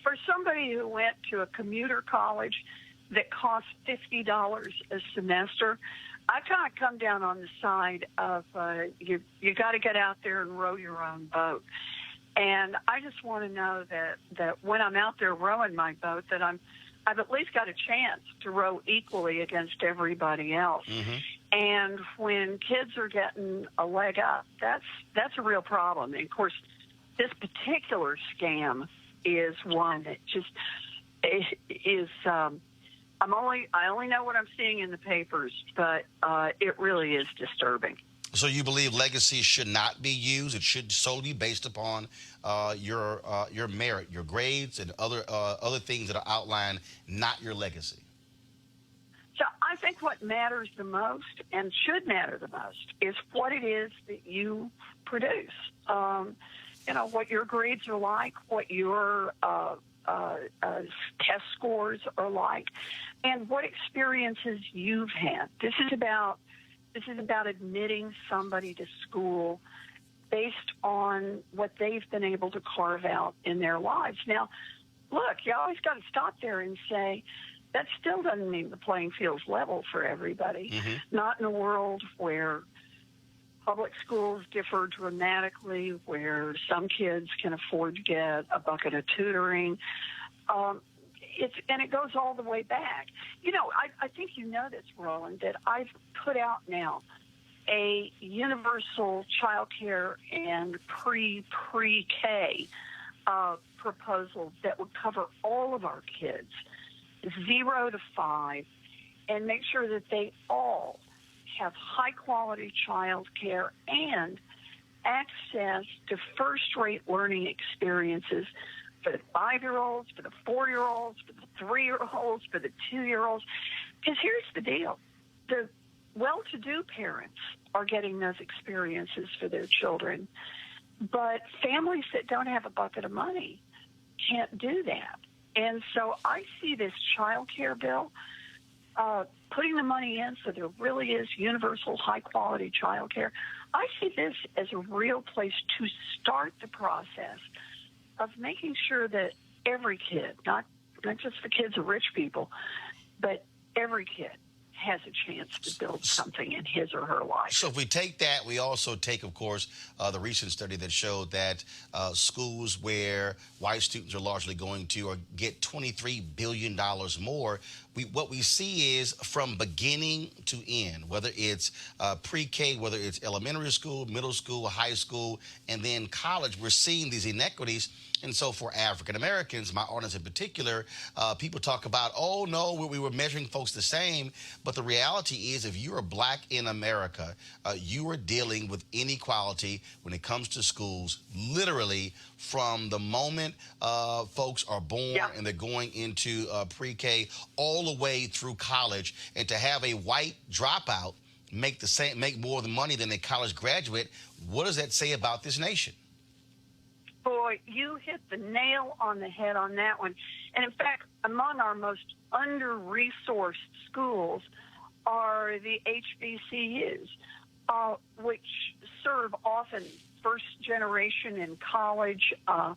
for somebody who went to a commuter college that cost $50 a semester, I kind of come down on the side of you got to get out there and row your own boat. And I just want to know that when I'm out there rowing my boat, that I've at least got a chance to row equally against everybody else. Mm-hmm. And when kids are getting a leg up, that's a real problem. And of course, this particular scam is one that just is. I only know what I'm seeing in the papers, but it really is disturbing. So you believe legacy should not be used? It should solely be based upon your merit, your grades, and other things that are outlined, not your legacy. So I think what matters the most and should matter the most is what it is that you produce. You know, what your grades are like, what your test scores are like, and what experiences you've had. This is about admitting somebody to school based on what they've been able to carve out in their lives. Now, look, you always got to stop there and say, that still doesn't mean the playing field's level for everybody. Mm-hmm. Not in a world where public schools differ dramatically, where some kids can afford to get a bucket of tutoring. And it goes all the way back. You know, I think you know this, Roland, that I've put out now a universal child care and pre-K proposal that would cover all of our kids, 0 to 5, and make sure that they all have high-quality child care and access to first-rate learning experiences for the 5-year-olds, for the 4-year-olds, for the 3-year-olds, for the 2-year-olds. Because here's the deal. The well-to-do parents are getting those experiences for their children, but families that don't have a bucket of money can't do that. And so I see this child care bill putting the money in so there really is universal high-quality child care. I see this as a real place to start the process of making sure that every kid, not just the kids of rich people, but every kid has a chance to build something in his or her life. So if we take that, we also take, of course, the recent study that showed that schools where white students are largely going to or get $23 billion more what we see is from beginning to end, whether it's pre-K, whether it's elementary school, middle school, high school, and then college, we're seeing these inequities. And so for African Americans, my audience in particular, people talk about, oh, no, we were measuring folks the same. But the reality is, if you are black in America, you are dealing with inequality when it comes to schools, literally from the moment folks are born and they're going into pre-K all the way through college. And to have a white dropout make more money than a college graduate, what does that say about this nation? Boy, you hit the nail on the head on that one. And in fact, among our most under-resourced schools are the HBCUs, which serve often first generation in college, a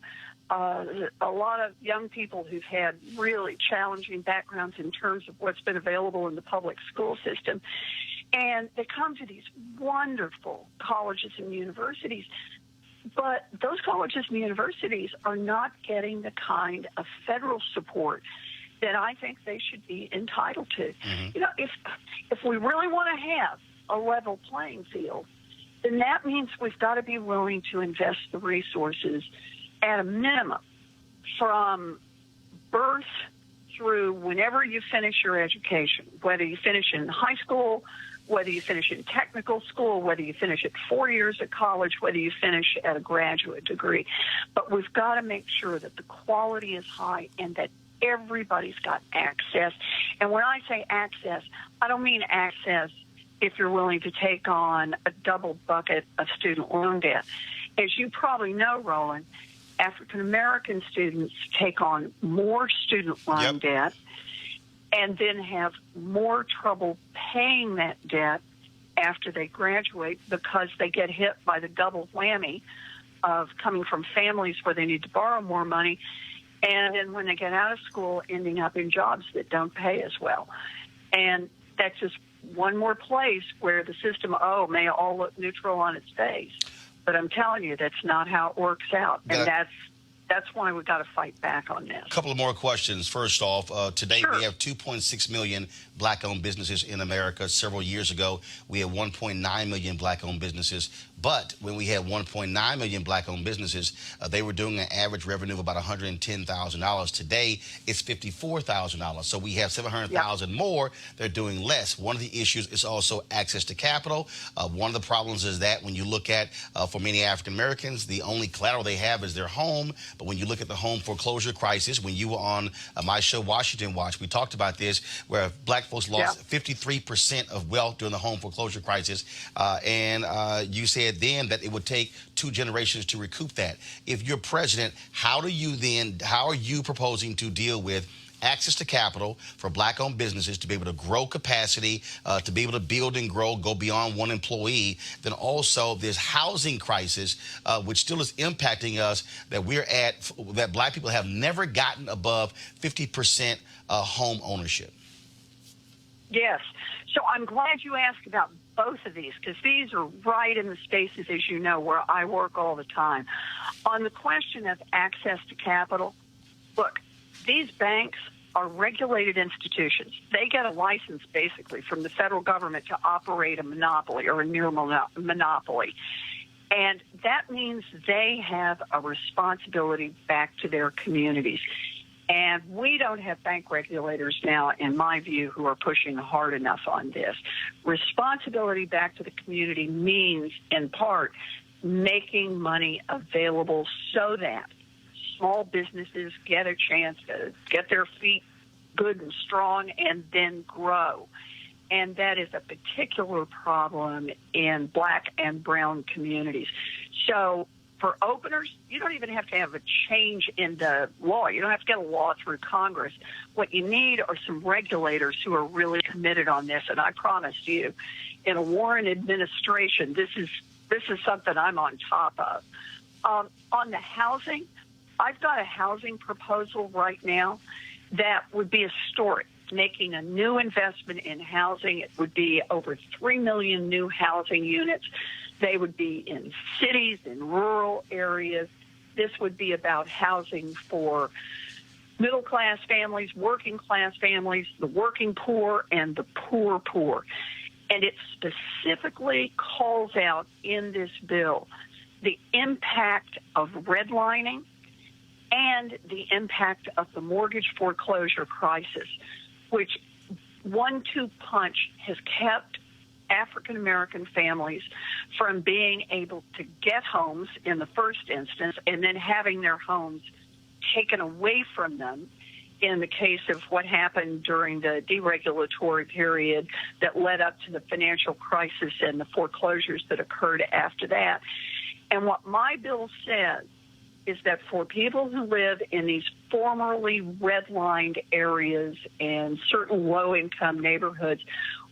lot of young people who've had really challenging backgrounds in terms of what's been available in the public school system. And they come to these wonderful colleges and universities. But those colleges and universities are not getting the kind of federal support that I think they should be entitled to. Mm-hmm. You know, if we really want to have a level playing field, then that means we've got to be willing to invest the resources at a minimum from birth through whenever you finish your education, whether you finish in high school, whether you finish in technical school, whether you finish at 4 years at college, whether you finish at a graduate degree. But we've got to make sure that the quality is high and that everybody's got access. And when I say access, I don't mean access if you're willing to take on a double bucket of student loan debt. As you probably know, Roland, African-American students take on more student loan debt and then have more trouble paying that debt after they graduate because they get hit by the double whammy of coming from families where they need to borrow more money, and then when they get out of school, ending up in jobs that don't pay as well. And that's just one more place where the system, may all look neutral on its face. But I'm telling you, that's not how it works out. And that's why we've got to fight back on this. A couple of more questions. First off, today we have 2.6 million black-owned businesses in America. Several years ago, we had 1.9 million black-owned businesses. But when we had 1.9 million black-owned businesses, they were doing an average revenue of about $110,000. Today, it's $54,000. So we have 700,000 more. They're doing less. One of the issues is also access to capital. One of the problems is that when you look at, for many African Americans, the only collateral they have is their home. But when you look at the home foreclosure crisis, when you were on my show, Washington Watch, we talked about this, where black folks lost 53% of wealth during the home foreclosure crisis. And you said then that it would take 2 generations to recoup that. If you're president, how are you proposing to deal with access to capital for black-owned businesses to be able to grow capacity, to be able to build and grow, go beyond one employee? Then also this housing crisis, which still is impacting us, that black people have never gotten above 50% home ownership. Yes. So I'm glad you asked about both of these, because these are right in the spaces, as you know, where I work all the time. On the question of access to capital, look, these banks are regulated institutions. They get a license, basically, from the federal government to operate a monopoly or a near monopoly. And that means they have a responsibility back to their communities. And we don't have bank regulators now, in my view, who are pushing hard enough on this. Responsibility back to the community means, in part, making money available so that small businesses get a chance to get their feet good and strong and then grow. And that is a particular problem in black and brown communities. So for openers, you don't even have to have a change in the law. You don't have to get a law through Congress. What you need are some regulators who are really committed on this. And I promise you, in a Warren administration, this is something I'm on top of. On the housing, I've got a housing proposal right now that would be historic, making a new investment in housing. It would be over 3 million new housing units. They would be in cities, in rural areas. This would be about housing for middle-class families, working-class families, the working poor, and the poor poor. And it specifically calls out in this bill the impact of redlining and the impact of the mortgage foreclosure crisis, which 1-2 punch has kept African-American families from being able to get homes in the first instance and then having their homes taken away from them in the case of what happened during the deregulatory period that led up to the financial crisis and the foreclosures that occurred after that. And what my bill says is that for people who live in these formerly redlined areas and certain low-income neighborhoods,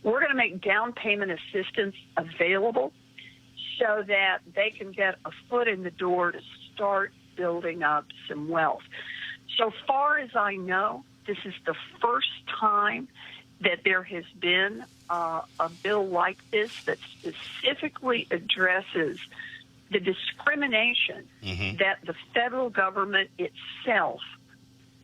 we're going to make down payment assistance available so that they can get a foot in the door to start building up some wealth. So far as I know, this is the first time that there has been a bill like this that specifically addresses the discrimination that the federal government itself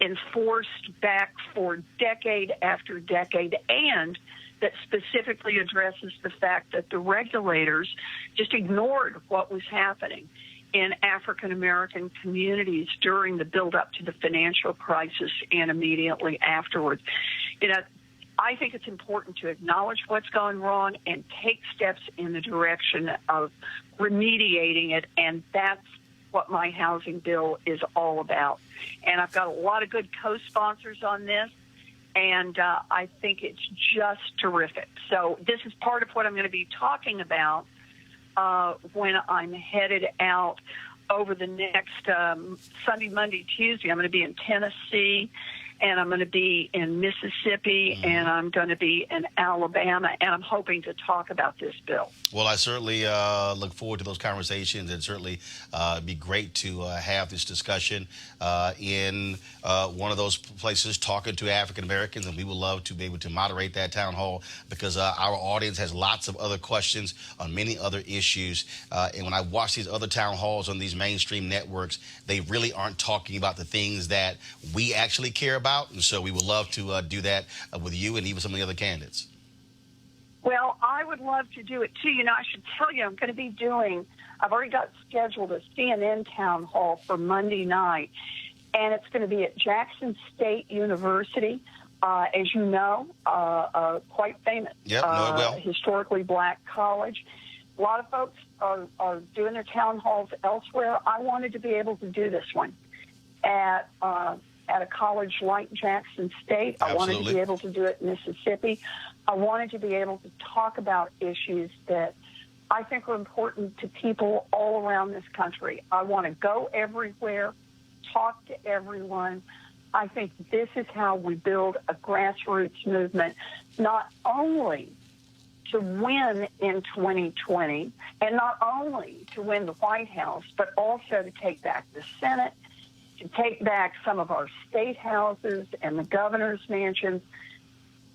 enforced back for decade after decade, and that specifically addresses the fact that the regulators just ignored what was happening in African-American communities during the build-up to the financial crisis and immediately afterwards. You know, I think it's important to acknowledge what's going wrong and take steps in the direction of remediating it, and that's what my housing bill is all about. And I've got a lot of good co-sponsors on this, and I think it's just terrific. So this is part of what I'm going to be talking about when I'm headed out over the next Sunday, Monday, Tuesday. I'm going to be in Tennessee, and I'm going to be in Mississippi, and I'm going to be in Alabama, and I'm hoping to talk about this bill. Well, I certainly look forward to those conversations, and certainly it'd be great to have this discussion in one of those places, talking to African Americans, and we would love to be able to moderate that town hall because our audience has lots of other questions on many other issues. And when I watch these other town halls on these mainstream networks, they really aren't talking about the things that we actually care about. And so we would love to do that with you and even some of the other candidates. Well, I would love to do it, too. You know, I should tell you, I've already got scheduled a CNN town hall for Monday night, and it's going to be at Jackson State University, as you know, quite famous, historically black college. A lot of folks are doing their town halls elsewhere. I wanted to be able to do this one at a college like Jackson State. I wanted to be able to do it in Mississippi. I wanted to be able to talk about issues that I think are important to people all around this country. I want to go everywhere, talk to everyone. I think this is how we build a grassroots movement, not only to win in 2020 and not only to win the White House, but also to take back the Senate, to take back some of our state houses and the governor's mansions.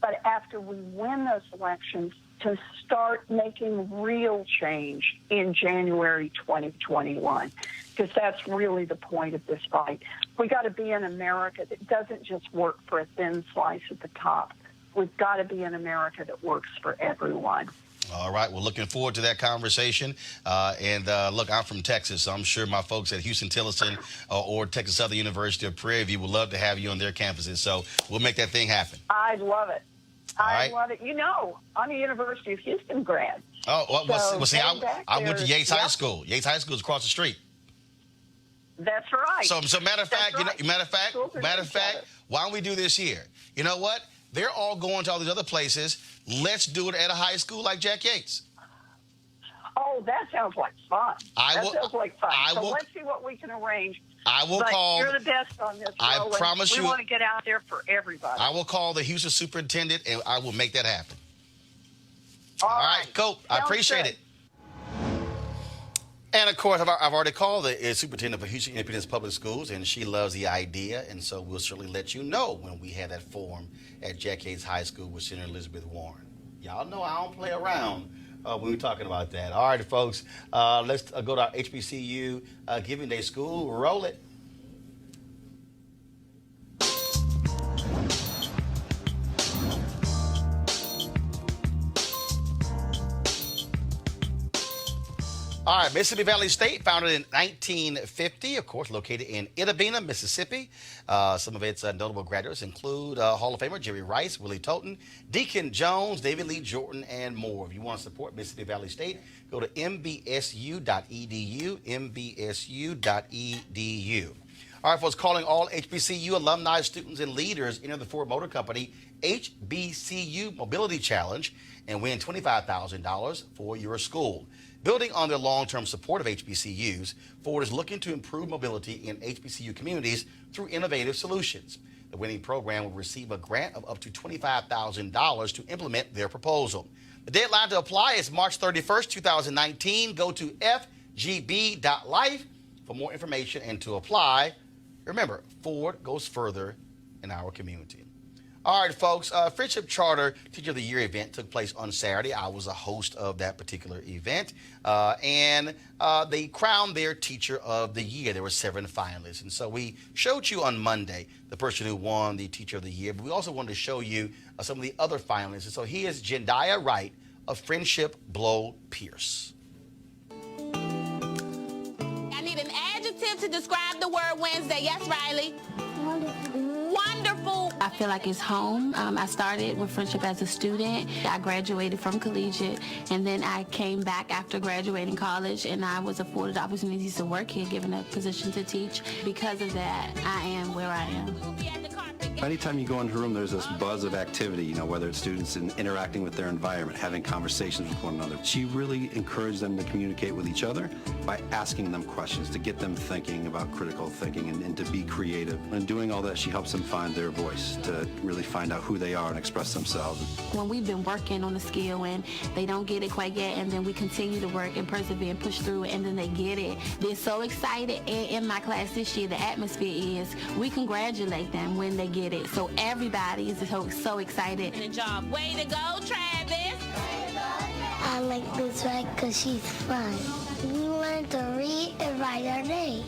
But after we win those elections, to start making real change in January 2021, because that's really the point of this fight. We got to be an America that doesn't just work for a thin slice at the top. We've got to be an America that works for everyone. All right. We're looking forward to that conversation. Look, I'm from Texas, so I'm sure my folks at Houston-Tillotson or Texas Southern University of Prairie View would love to have you on their campuses. So we'll make that thing happen. I'd love it. I love it. You know, I'm a University of Houston grad. Oh, well, see, I went to Yates Yep. High School. Yates High School is across the street. That's right. So matter of fact, right. matter of fact, why don't we do this here? You know what? They're all going to all these other places. Let's do it at a high school like Jack Yates. Oh, that sounds like fun. Sounds like fun. Let's see what we can arrange. I will call. You're the best on this, Roland. I promise you. We want to get out there for everybody. I will call the Houston superintendent, and I will make that happen. All right, cool. I appreciate it. And, of course, I've already called the superintendent for Houston Independence Public Schools, and she loves the idea, and so we'll certainly let you know when we have that forum at Jack Yates High School with Senator Elizabeth Warren. Y'all know I don't play around when we're talking about that. All right, folks, let's go to our HBCU Giving Day School. Roll it. right, Mississippi Valley State, founded in 1950, of course, located in Itta, Mississippi. Some of its notable graduates include Hall of Famer Jerry Rice, Willie Toten, Deacon Jones, David Lee Jordan, and more. If you want to support Mississippi Valley State, go to mbsu.edu, mbsu.edu. All right, folks, calling all HBCU alumni, students, and leaders enter the Ford Motor Company HBC-You Mobility Challenge and win $25,000 for your school. Building on their long-term support of HBCUs, Ford is looking to improve mobility in HBCU communities through innovative solutions. The winning program will receive a grant of up to $25,000 to implement their proposal. The deadline to apply is March 31st, 2019. Go to FGB.Life for more information and to apply. Remember, Ford goes further in our community. All right, folks, Friendship Charter Teacher of the Year event took place on Saturday. I was a host of that particular event, and they crowned their Teacher of the Year. There were 7 finalists, and so we showed you on Monday the person who won the Teacher of the Year, but we also wanted to show you some of the other finalists. And so he is Jendiah Wright of Friendship Blow Pierce. I need an adjective to describe the word Wednesday. Yes, Riley? Wonderful. I feel like it's home. I started with Friendship as a student. I graduated from collegiate, and then I came back after graduating college, and I was afforded opportunities to work here, given a position to teach. Because of that, I am where I am. Anytime you go into a room, there's this buzz of activity, whether it's students interacting with their environment, having conversations with one another. She really encouraged them to communicate with each other by asking them questions, to get them thinking about critical thinking and to be creative. And doing all that, she helps them find their voice, to really find out who they are and express themselves. When we've been working on the skill and they don't get it quite yet, and then we continue to work and persevere and push through it, and then they get it, they're so excited. In my class this year, the atmosphere is we congratulate them when they get it. So everybody is so excited. Good job. Way to go, Travis. I like this ride because she's fun. We learn to read and write our name.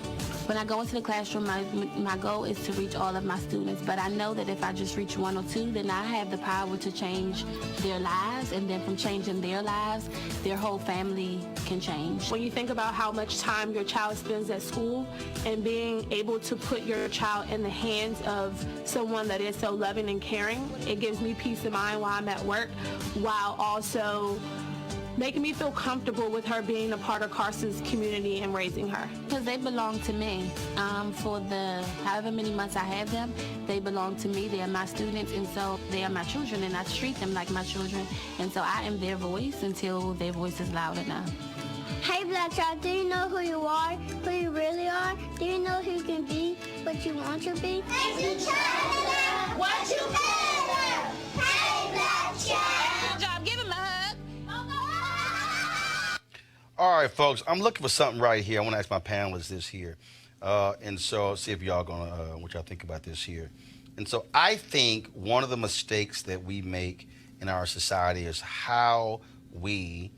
When I go into the classroom, my goal is to reach all of my students, but I know that if I just reach 1 or 2, then I have the power to change their lives, and then from changing their lives, their whole family can change. When you think about how much time your child spends at school and being able to put your child in the hands of someone that is so loving and caring, it gives me peace of mind while I'm at work, while also making me feel comfortable with her being a part of Carson's community and raising her. Because they belong to me. For the however many months I have them, they belong to me. They are my students, and so they are my children, and I treat them like my children. And so I am their voice until their voice is loud enough. Hey, Black Child, do you know who you are, who you really are? Do you know who you can be, what you want to be? What you can what you can Hey, Black Child. Good job. Give him a hug. All right, folks, I'm looking for something right here. I want to ask my panelists this here. And so see if y'all going to, what y'all think about this here. And so I think one of the mistakes that we make in our society is how we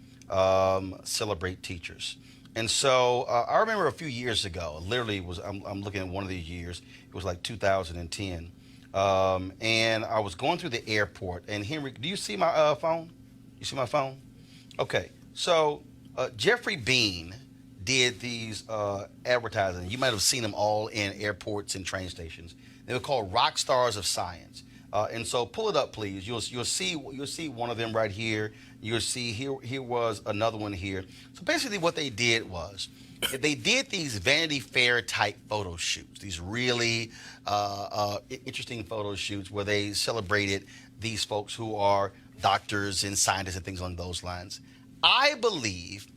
celebrate teachers. And so I remember a few years ago, literally I'm looking at one of these years, it was like 2010. And I was going through the airport, and Henry, do you see my phone? You see my phone? Okay, so Jeffrey Bean did these advertising. You might have seen them all in airports and train stations. They were called Rock Stars of Science. And so pull it up, please. You'll see one of them right here. You'll see here was another one here. So basically what they did was they did these Vanity Fair type photo shoots, these really interesting photo shoots where they celebrated these folks who are doctors and scientists and things along those lines. I believe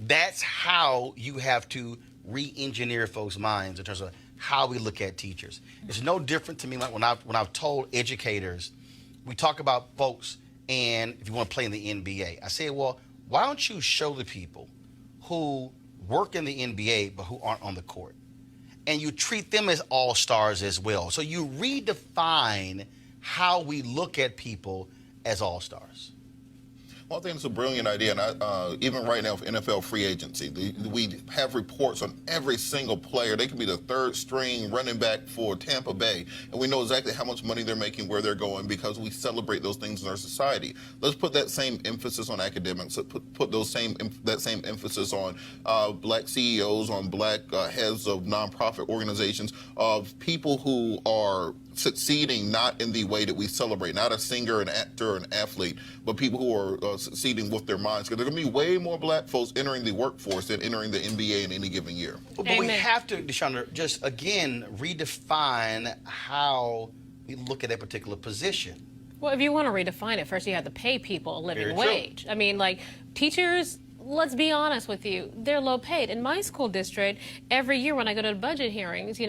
that's how you have to re-engineer folks' minds in terms of how we look at teachers. It's no different to me like when I've told educators, we talk about folks, and if you want to play in the NBA, I say, well, why don't you show the people who work in the NBA but who aren't on the court? And you treat them as all-stars as well. So you redefine how we look at people as all-stars. Well, I think it's a brilliant idea, and even right now with NFL free agency, we have reports on every single player. They could be the third string running back for Tampa Bay, and we know exactly how much money they're making, where they're going, because we celebrate those things in our society. Let's put that same emphasis on academics. Put that same emphasis on black CEOs, on black heads of nonprofit organizations, of people who are succeeding not in the way that we celebrate, not a singer, an actor, an athlete, but people who are succeeding with their minds. Because there are going to be way more black folks entering the workforce than entering the NBA in any given year. But we have to, Deshaunda, just again redefine how we look at a particular position. Well, if you want to redefine it, first you have to pay people a living wage. I mean, like teachers, let's be honest with you, they're low paid. In my school district, every year when I go to the budget hearings,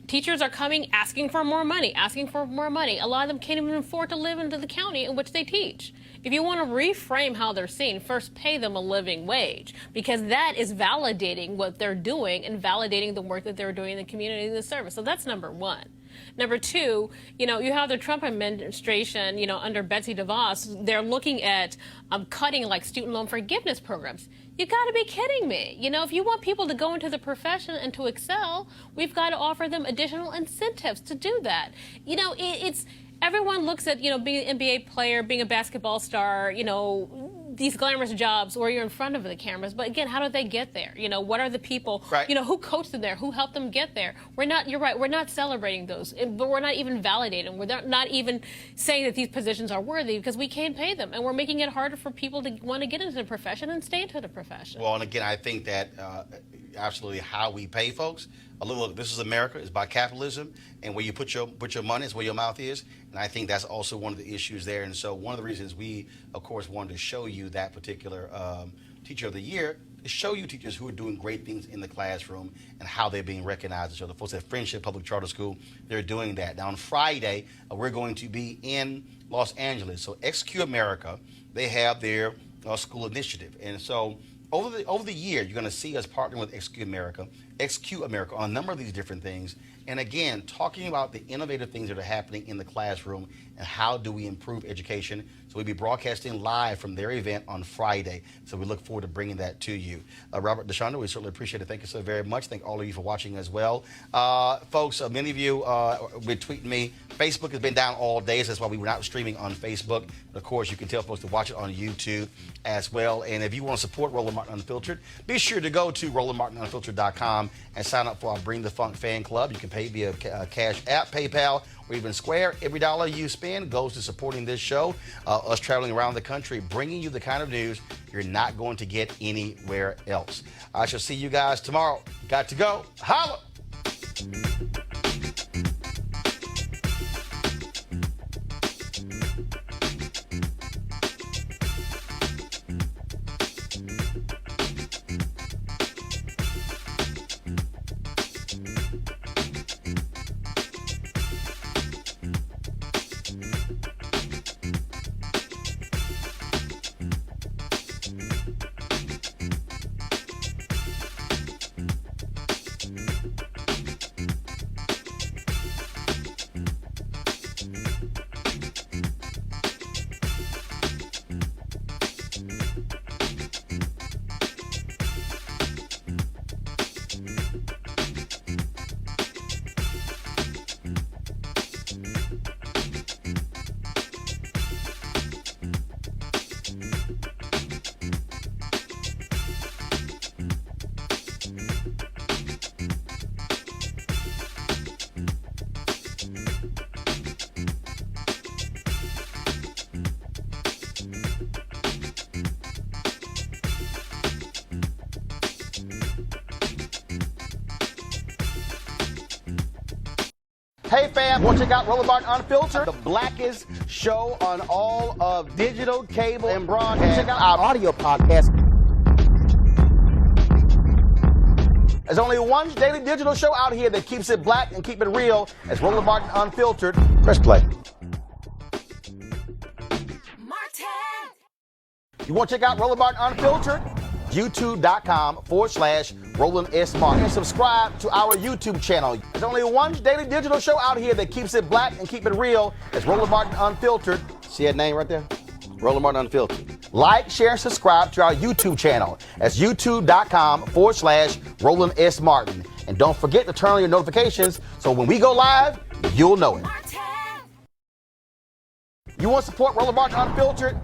teachers are coming asking for more money, A lot of them can't even afford to live into the county in which they teach. If you want to reframe how they're seen, first pay them a living wage, because that is validating what they're doing and validating the work that they're doing in the community and the service. So that's number one. Number two, you have the Trump administration, under Betsy DeVos, they're looking at cutting like student loan forgiveness programs. You got to be kidding me. If you want people to go into the profession and to excel, we've got to offer them additional incentives to do that. Everyone looks at, being an NBA player, being a basketball star, these glamorous jobs where you're in front of the cameras. But again, how did they get there? What are the people, who coached them there? Who helped them get there? You're right, we're not celebrating those, but we're not even validating. We're not even saying that these positions are worthy because we can't pay them. And we're making it harder for people to want to get into the profession and stay into the profession. Well, and again, I think that absolutely how we pay folks. Look, this is America. It's about capitalism, and where you put your money is where your mouth is. And I think that's also one of the issues there. And so one of the reasons we, of course, wanted to show you that particular Teacher of the Year is show you teachers who are doing great things in the classroom and how they're being recognized. So the folks at Friendship Public Charter School, they're doing that. Now on Friday, we're going to be in Los Angeles. So XQ America, they have their school initiative, and so over the year, you're going to see us partnering with XQ America on a number of these different things. And again, talking about the innovative things that are happening in the classroom and how do we improve education. So we'll be broadcasting live from their event on Friday. So we look forward to bringing that to you. Robert, Deshaunda, we certainly appreciate it. Thank you so very much. Thank all of you for watching as well. Folks, many of you been tweeting me. Facebook has been down all day, so that's why we were not streaming on Facebook. But of course, you can tell folks to watch it on YouTube as well. And if you want to support Roland Martin Unfiltered, be sure to go to RolandMartinUnfiltered.com and sign up for our Bring the Funk fan club. You can pay via Cash App, PayPal, or even Square. Every dollar you spend goes to supporting this show, us traveling around the country, bringing you the kind of news you're not going to get anywhere else. I shall see you guys tomorrow. Got to go. Holla! Hey fam, want to check out Roland Martin Unfiltered, the blackest show on all of digital, cable, and broadcast. Check out our audio podcast. There's only one daily digital show out here that keeps it black and keep it real. It's Roland Martin Unfiltered. Press play. You want to check out Roland Martin Unfiltered? YouTube.com/Roland S. Martin. And subscribe to our YouTube channel. There's only one daily digital show out here that keeps it black and keep it real. It's Roland Martin Unfiltered. See that name right there? Roland Martin Unfiltered. Like, share, and subscribe to our YouTube channel. That's youtube.com/Roland S. Martin. And don't forget to turn on your notifications so when we go live, you'll know it. You want to support Roland Martin Unfiltered?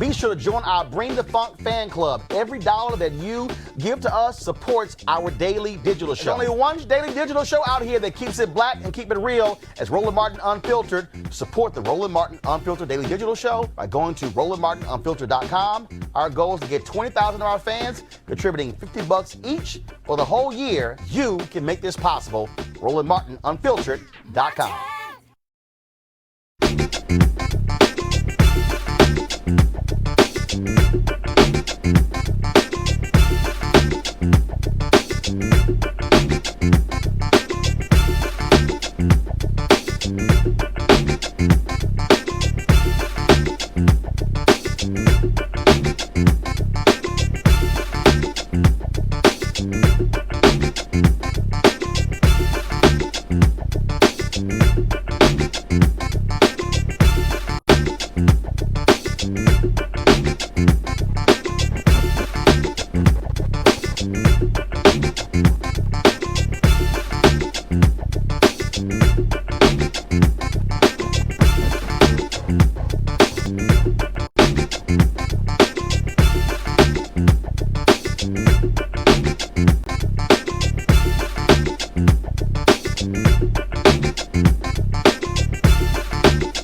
Be sure to join our Bring the Funk fan club. Every dollar that you give to us supports our daily digital show. There's only one daily digital show out here that keeps it black and keep it real as Roland Martin Unfiltered. Support the Roland Martin Unfiltered daily digital show by going to RolandMartinUnfiltered.com. Our goal is to get 20,000 of our fans contributing $50 each for the whole year. You can make this possible. RolandMartinUnfiltered.com. Thank you.